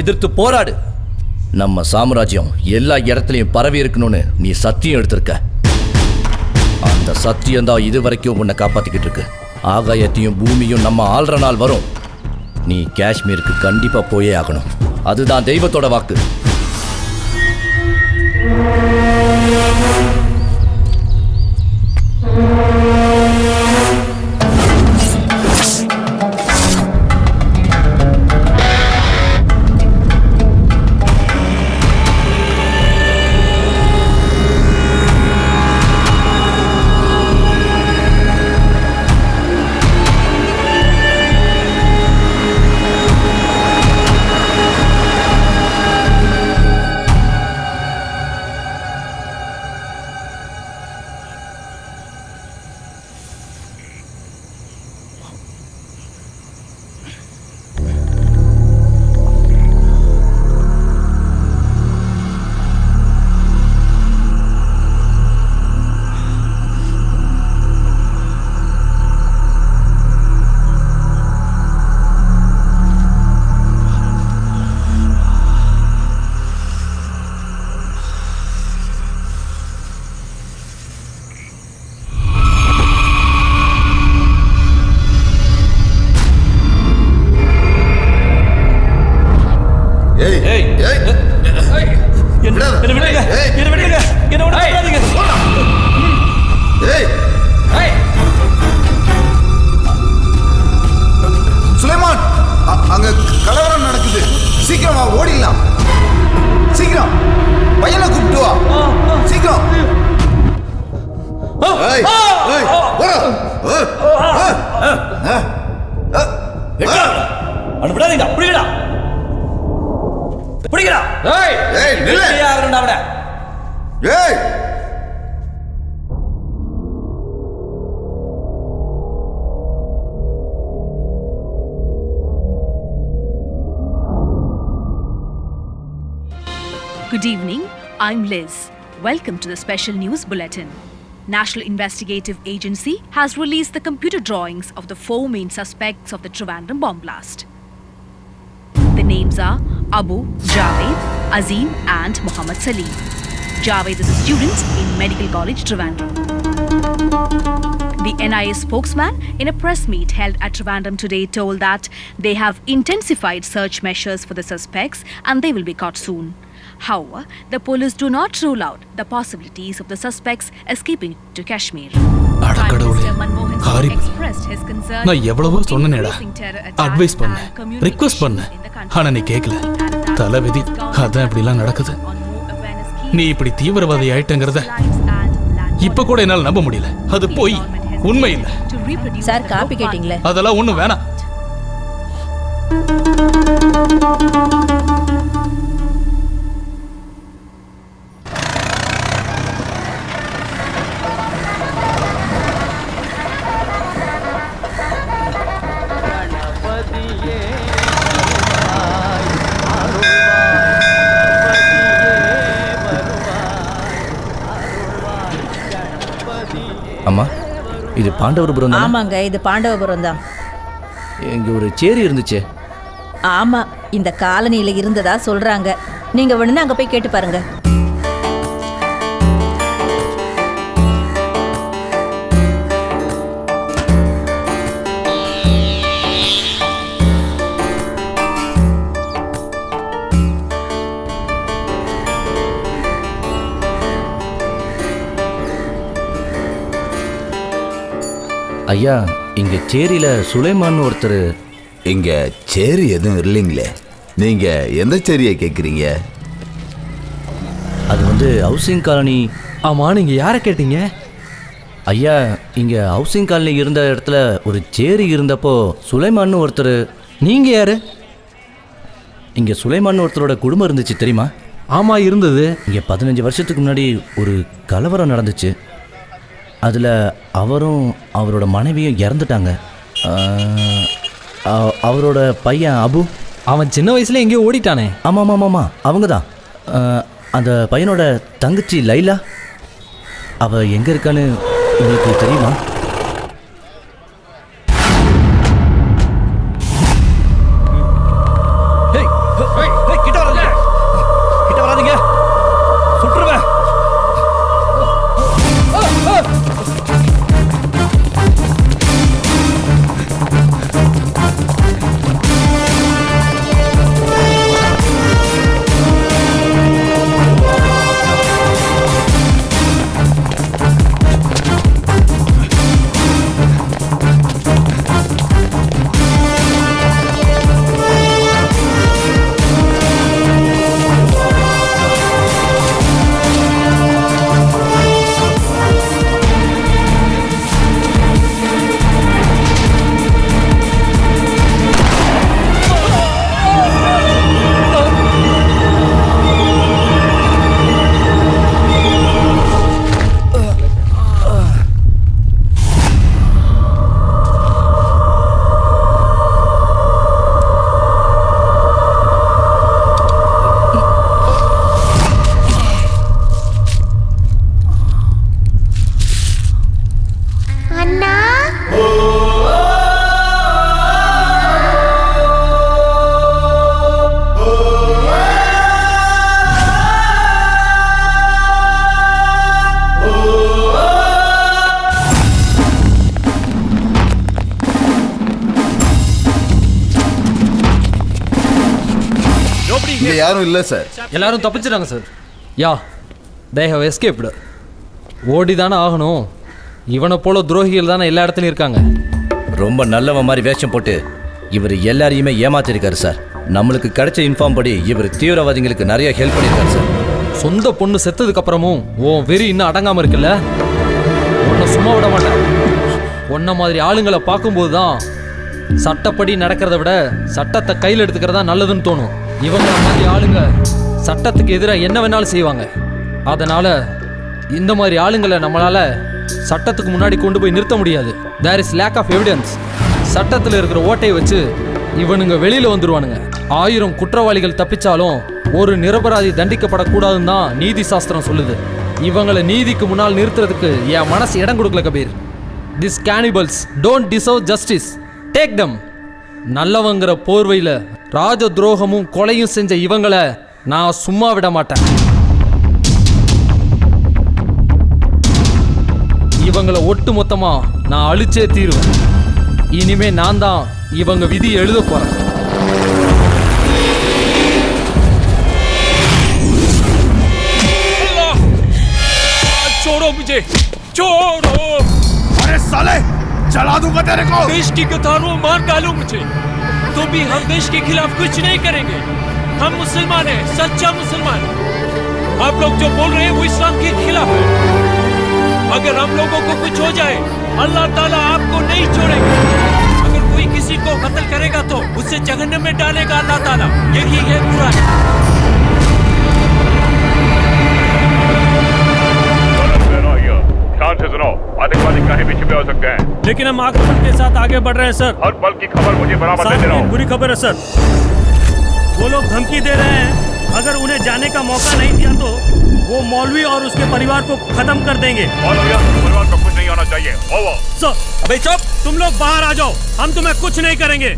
எதிர்த்து போராடு. நம்ம சாம்ராஜ்யம் எல்லா இடத்துலையும் பரவி இருக்கணும்னு நீ சத்தியம் எடுத்திருக்க. அந்த சத்தியம் தான் இது வரைக்கும் உன்னை காப்பாத்திக்கிட்டு இருக்கு. ஆகாயத்தையும் பூமியும் நம்ம ஆள்ற நாள் வரும். நீ காஷ்மீருக்கு கண்டிப்பா போயே ஆகணும். அதுதான் தெய்வத்தோட வாக்கு. சுலைமான், அங்க கலவரம் நடக்குது. சீக்கிரமா ஓடிடலாம். சீக்கிரம் பையனை கூப்பிட்டு வா. சீக்கிரம். அவனை விடாதீங்க, பிடிக்கடா பிடிக்கடா. ஏய் நில்லு. யாருடா அவனை? ஏய் Good evening, I'm Liz. Welcome to the special news bulletin. National Investigative Agency has released the computer drawings of the 4 main suspects of the Trivandrum bomb blast. The names are Abu, Javed, Azim and Muhammad Salim. Javed is a student in Medical College Trivandrum. The NIA spokesman in a press meet held at Trivandrum today told that they have intensified search measures for the suspects and they will be caught soon. However, the police do not rule out the possibilities of the suspects escaping to Kashmir. Prime Minister Manmohan Singh expressed his concern நான் எவ்வளவோ சொன்னேடா, increasing terror attacks அட்வைஸ் பண்ண, and communication ரிக்வெஸ்ட் பண்ண, in the country. ஆனா நீ கேட்கல. தலைவிதி, அதான் இப்படிலாம் நடக்குது. நீ இப்படி தீவிரவாதி ஆயிட்டங்கிறத இப்ப கூட என்னால நம்ப முடியல. அது போய் உண்மை இல்ல. சார் காப்பி கேட்டீங்களே? அதெல்லாம் ஒண்ணும் வேணாம். அம்மா, இது பாண்டவபுரம் தான். ஆமாங்க, இது பாண்டவபுரம் தான். இங்க ஒரு சேரி இருந்துச்சு. ஆமா, இந்த காலனியில இருந்ததா சொல்றாங்க. நீங்க வேணும்னா அங்க போய் கேட்டு பாருங்க. ஐயா, இங்க சேரியில சுலைமான் ஒருத்தர். இங்க சேரி எதுவும் இல்லைங்களே. நீங்க எந்த சேரியை கேட்குறீங்க? அது வந்து ஹவுசிங் காலனி. ஆமா, நீங்க யாரை கேட்டீங்க? ஐயா, இங்க ஹவுசிங் காலனி இருந்த இடத்துல ஒரு சேரி இருந்தப்போ சுலைமான் ஒருத்தர். நீங்க யாரு? இங்க சுலைமான் ஒருத்தரோட குடும்பம் இருந்துச்சு தெரியுமா? ஆமா, இருந்தது. இங்க 15 வருஷத்துக்கு முன்னாடி ஒரு கலவரம் நடந்துச்சு. அதில் அவரும் அவரோட மனைவியும் இறந்துட்டாங்க. அவரோட பையன் அபு, அவன் சின்ன வயசுல எங்கேயோ ஓடிட்டானே. ஆமாம் ஆமாம் ஆமாம், அவங்க தான். அந்த பையனோட தங்கச்சி லைலா, அவள் எங்கே இருக்கான்னு உங்களுக்கு தெரியுமா? கிட்ட வராதீங்க, சுற்றுவேன். இங்க யாரும் இல்ல சார். எல்லாரும் தப்பிச்சிட்டாங்க sir. Yeah, they have escaped. ஓடி தானே ஆகணும். இவனை போல துரோகிகள் தானே எல்லா இடத்துலையும் இருக்காங்க. ரொம்ப நல்லவன் மாதிரி வேஷம் போட்டு இவர் எல்லாரையுமே ஏமாத்திருக்காரு சார். நம்மளுக்கு கிடைச்ச இன்ஃபார்ம் படி இவர் தீவிரவாதிகளுக்கு நிறைய ஹெல்ப் பண்ணியிருக்காரு சார். சொந்த பொண்ணு செத்ததுக்கு அப்புறமும் உன் வெறி இன்னும் அடங்காம இருக்குல்ல. உன்னை சும்மா விட மாட்டேன். உன்ன மாதிரி ஆளுங்களை பார்க்கும்போது தான் சட்டப்படி நடக்கிறத விட சட்டத்தை கையில் எடுத்துக்கிறதா நல்லதுன்னு தோணும். இவங்க மாதிரி ஆளுங்க சட்டத்துக்கு எதிராக என்ன வேணாலும் செய்வாங்க. அதனால இந்த மாதிரி ஆளுங்களை நம்மளால சட்டத்துக்கு முன்னாடி கொண்டு போய் நிறுத்த முடியாது. There is lack of evidence. சட்டத்தில் இருக்கிற ஓட்டையை வச்சு இவனுங்க வெளியில வந்துருவானுங்க. 1000 குற்றவாளிகள் தப்பிச்சாலும் ஒரு நிரபராதி தண்டிக்கப்படக்கூடாதுன்னு தான் நீதி சாஸ்திரம் சொல்லுது. இவங்களை நீதிக்கு முன்னால் நிறுத்துறதுக்கு என் மனசு இடம் கொடுக்கல Kabir. This cannibals don't deserve justice. Take them. நல்லவங்கிற போர்வையில் ராஜ துரோகமும் கொலையும் செஞ்ச இவங்களை நான் சும்மா விட மாட்டேன். இவங்களை ஒட்டு மொத்தமா நான் அழிச்சே தீருவேன். இனிமே நான் தான் இவங்க விதி எழுத போறேன். छोड़ो मुझे, छोड़ो। अरे साले, जला दूंगा तेरे को। देश की कतारों मार डालो मुझे, तो भी हम देश के खिलाफ कुछ नहीं करेंगे। हम मुसलमान हैं, सच्चा मुसलमान। आप लोग जो बोल रहे हैं वो इस्लाम के खिलाफ है। अगर हम लोगों को कुछ हो जाए, अल्लाह ताला आपको नहीं छोड़ेगा। अगर कोई किसी को कत्ल करेगा तो उसे जहन्नम में डालेगा अल्लाह ताला। यही है कुरान। ध्यान से सुनो, आतंकवादी कहीं भी छिपे हो सकते हैं। लेकिन हम आक्रमण के साथ आगे बढ़ रहे हैं सर। हर पल की खबर मुझे बराबर देते रहो। बुरी खबर है सर, वो लोग धमकी दे रहे हैं अगर उन्हें जाने का मौका नहीं दिया तो वो मौलवी और उसके परिवार को खत्म कर देंगे। मौलवी और उसके परिवार को कुछ नहीं होना चाहिए। ओवर। सर, अबे चुप, तुम लोग बाहर आ जाओ, हम तुम्हें कुछ नहीं करेंगे।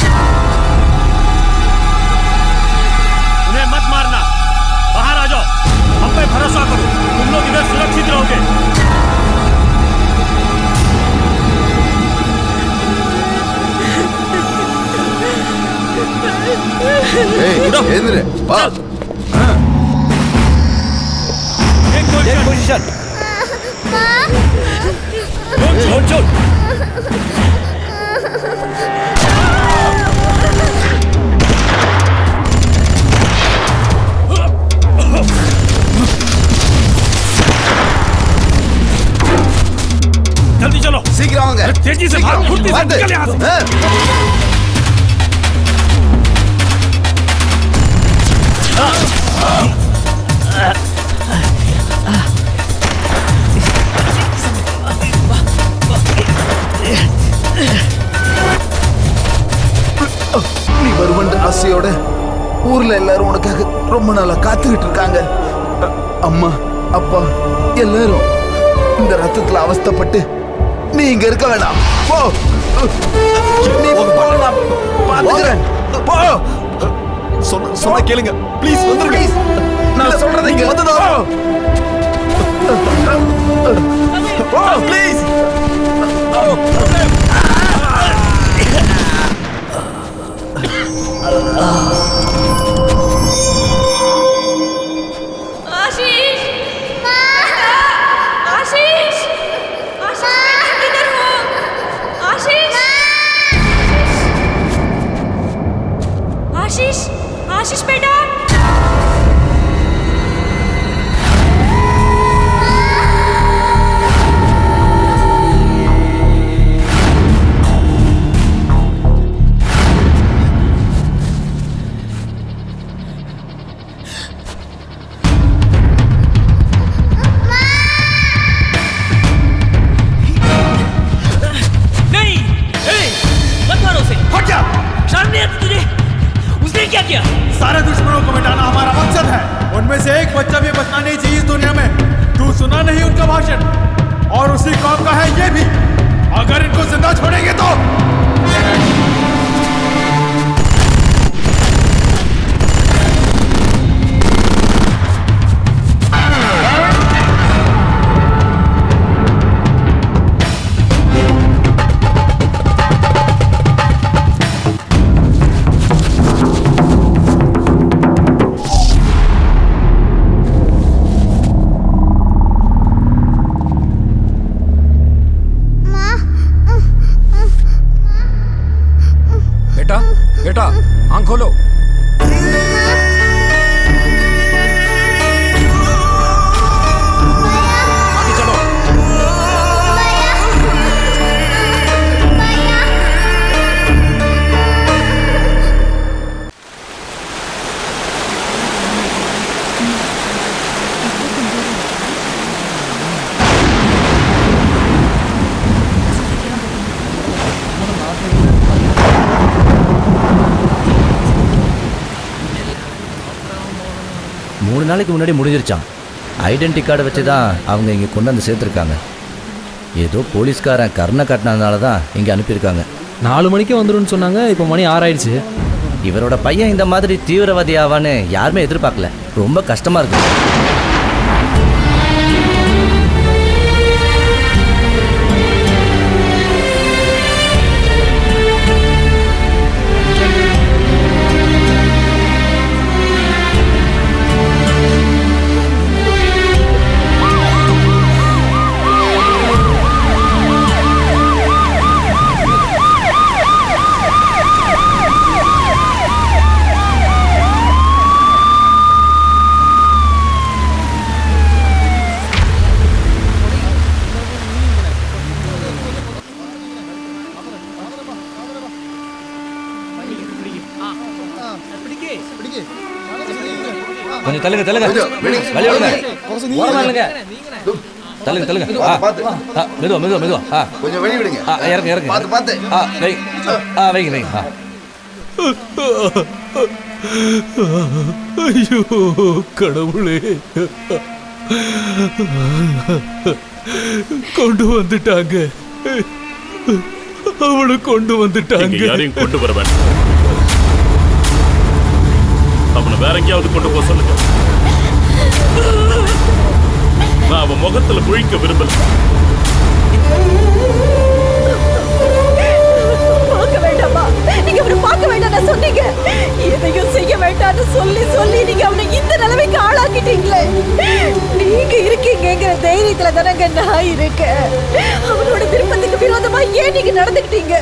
उन्हें मत मारना, बाहर आ जाओ, हम पे भरोसा करो, तुम लोग इधर सुरक्षित रहोगे। पोजीशन। जल्दी चलो, शीघ्र आओगे। तेजी से भागो, फुर्ती से निकल यहाँ से। நீ வருவன்ற ஆசையோட ஊர்ல எல்லாரும் உனக்காக ரொம்ப நாளா காத்துக்கிட்டு இருக்காங்க. அம்மா அப்பா எல்லாரும் இந்த ரத்தத்துல அவஸ்தைப்பட்டு நீ இங்க இருக்க வேண்டாம். போ, நீ போ, நான் பாத்துக்கிறேன். போ, சொன்னா கேளுங்க ப்ளீஸ், வந்துருங்க. நான் சொல்றதை இங்க வந்துடா. போ ப்ளீஸ். आशीष, आशीष, आशीष किधर हो? आशीष, आशीष, आशीष बेटा। सारे दुश्मनों को मिटाना हमारा मकसद है। उनमें से एक बच्चा भी बचना नहीं चाहिए इस दुनिया में। तू सुना नहीं उनका भाषण? और उसी कौम का है ये भी। अगर इनको जिंदा छोड़ेंगे तो बेटा आंख खोलो। आगे चलो। நாளைக்கு முன்னாடி முடிஞ்சிருச்சான். ஐடென்டி கார்டை வச்சு தான் அவங்க இங்கே கொண்டு வந்து சேர்த்துருக்காங்க. ஏதோ போலீஸ்காரன் கருணை காட்டினதுனால தான் இங்கே அனுப்பியிருக்காங்க. 4 மணிக்கே வந்துடும் சொன்னாங்க, இப்போ மணி 6 ஆயிடுச்சு. இவரோட பையன் இந்த மாதிரி தீவிரவாதி ஆவான்னு யாருமே எதிர்பார்க்கல. ரொம்ப கஷ்டமாக இருக்கு. கொஞ்சம் தள்ளுங்க தள்ளுங்க, வழி விடுங்க, ஓரமா இல்லைங்க, தள்ளுங்க தள்ளுங்க. மெதுவா மெதுவா மெதுவா. கொஞ்சம் வெளிய விடுங்க. இறங்க இறங்க. பார்த்து பார்த்து. வைங்க வைங்க. ஐயோ கடவுளே, கொண்டு வந்துட்டாங்க, அவளை கொண்டு வந்துட்டாங்க. யாரையும் கொண்டு வர வேண்டாம், அவனை வேற எங்கேயாவது கொண்டு போக சொல்லுங்க. நான் அவன் முகத்துல முழிக்க விரும்பல. பார்க்க வேண்டாமா? நீங்க அவனை பார்க்க வேண்டாம் சொன்னீங்க. எதையும் செய்ய வேண்டாம்னு சொல்லி சொல்லி நீங்க அவனை இந்த நிலைமைக்கு ஆளாக்கிட்டீங்களே. நீங்க இருக்கீங்கிற தைரியத்துல தானங்க நான் இருக்கேன். அவனோட விருப்பத்துக்கு விரோதமா ஏன் நீங்க நடந்துக்கிட்டீங்க?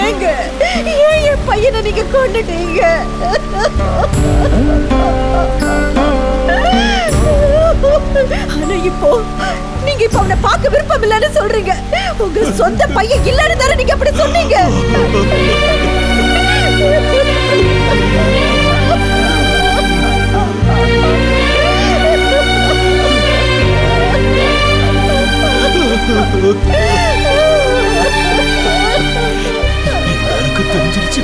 ஏங்க ஏன் என் பையனை நீங்க கொண்டுட்டீங்க? ஆனா இப்போ நீங்க இப்ப அவனை பார்க்க விருப்பம் இல்லைன்னு சொல்றீங்க. உங்க சொந்த பையன் இல்லைன்னு தானே நீங்க அப்படி சொன்னீங்க. எனக்கு தெரிஞ்சிருச்சு.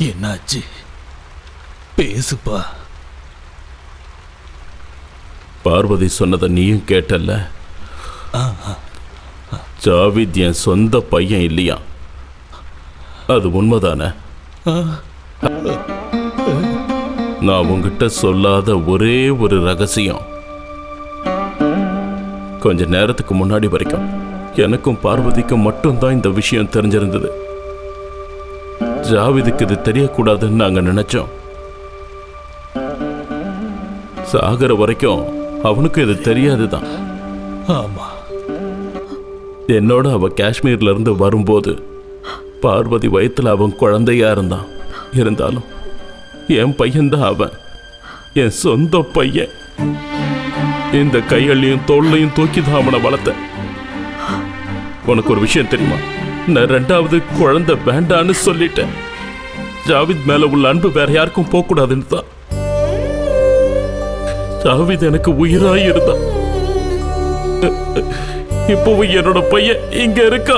என்னாச்சு? பேசுப்பா. பார்வதி சொன்னதை நீயும் கேட்டல்ல? ஜாவித் என் சொந்த பையன் இல்லையா? அது உண்மைதானே? நான் உங்ககிட்ட சொல்லாத ஒரே ஒரு ரகசியம் கொஞ்ச நேரத்துக்கு முன்னாடி வரைக்கும் எனக்கும் பார்வதிக்கும் மட்டும்தான் இந்த விஷயம் தெரிஞ்சிருந்தது. ஜாவிதுக்கு இது தெரியக்கூடாதுன்னு நாங்க நினைச்சோம். சாகர வரைக்கும் அவனுக்கு இது தெரியாதுதான். ஆமா, என்னோட அவ காஷ்மீர்ல இருந்து வரும்போது பார்வதி வயித்துல அவன் குழந்தையா இருந்தான். இருந்தாலும் என் பையன்தான் அவன், என் சொந்த பையன். இந்த கைகளையும் தோல்லையும் தூக்கிதான் அவனை வளர்த்தேன். உனக்கு ஒரு விஷயம் தெரியுமா? நான் 2வது குழந்தை வேண்டான்னு சொல்லிட்டேன். ஜாவித் மேல உள்ள அன்பு வேற யாருக்கும் போக கூடாதுன்னு தான். ஜாவித் எனக்கு உயிராய் இருந்தான். இப்பவும் என்னோட பையன் இங்க இருக்கா,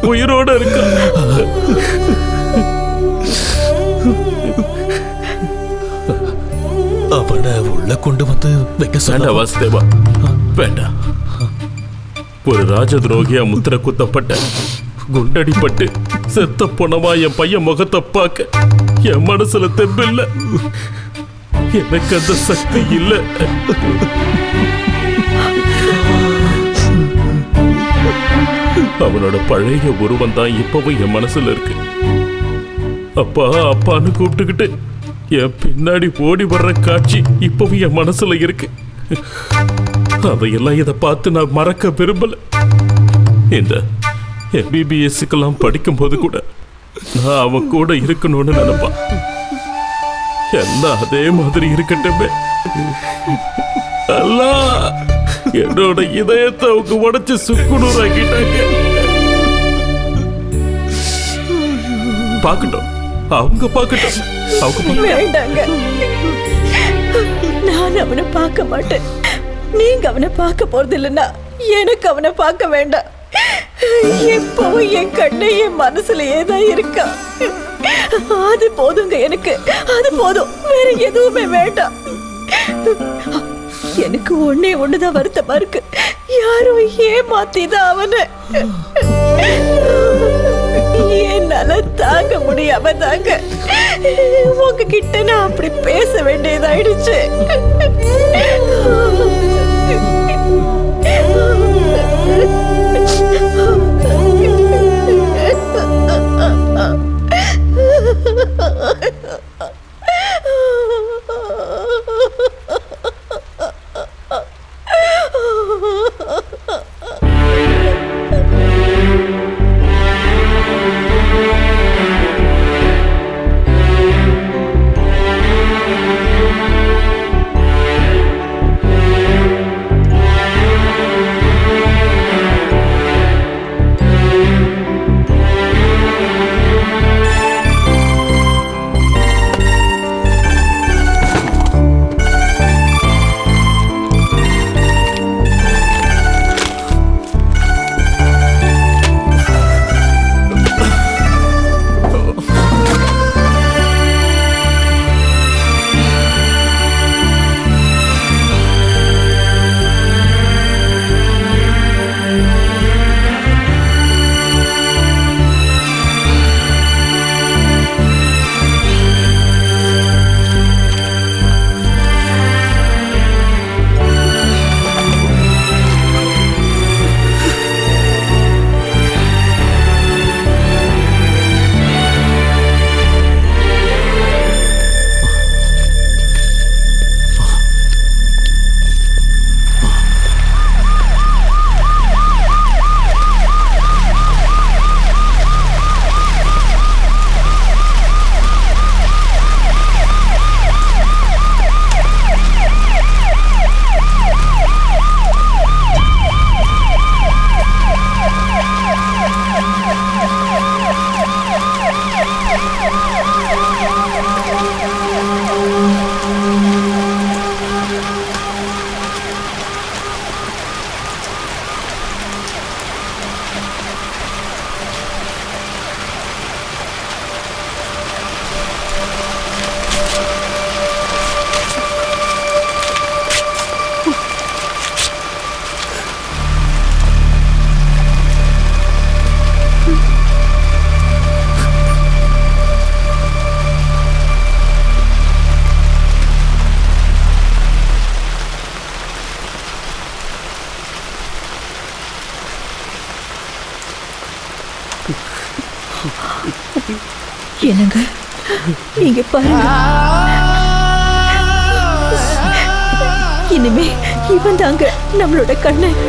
உயிரோட இருக்கா. அவனை உள்ள கொண்டு வந்து வைக்க வேண்டாம் வாசுதேவா, வேண்டாம். ஒரு ராஜ துரோகியா முத்திர குத்தப்பட்ட, குண்டடிப்பட்டு செத்த பொணமா என் பையன் முகத்தை பார்க்க என் மனசுல தெம்பில்ல. எனக்கு அந்த சக்தி இல்லை. அவனோட பழைய உருவம் தான் இப்பவும் என் மனசுல இருக்கு. அப்பா அப்பான்னு கூப்பிட்டுக்கிட்டு என் பின்னாடி ஓடி வர்ற காட்சி இப்பவும் என் மனசுல இருக்கு. அதையெல்லாம் இதை பார்த்து நான் மறக்க விரும்பல. இந்த MBBS-க்கெல்லாம் படிக்கும் போது கூட நான் அவன் கூட இருக்கணும்னு நினைப்பான். எல்லாம் அதே மாதிரி இருக்கட்டுமே. எல்லாம் என்னோட இதயத்தை அவங்க உடைச்சு சுக்குநூறாக்கிட்டாங்க. பார்க்கட்டும், அவங்க பார்க்கட்டும். வேண்டாங்க, நான் அவனை பார்க்க மாட்டேன். நீங்க அவனை பார்க்க போறது இல்லைன்னா எனக்கு அவனை பார்க்க வேண்டாம். எப்பவும் என் கண்ணை என் மனசுலயே தான் இருக்கா. அது போதுங்க எனக்கு, அது போதும். வேற எதுவுமே வேண்டாம். எனக்கு ஒண்ணுதான் வருத்தமா இருக்கு. யாரும் ஏமாத்திதான் அவனை. என்னால தாங்க முடியாம தாங்க உங்ககிட்ட நான் அப்படி பேச வேண்டியதாயிடுச்சு. என்னங்க நீங்க பாருங்க, இனிமே இவன் தாங்க நம்மளோட கண்ணன்.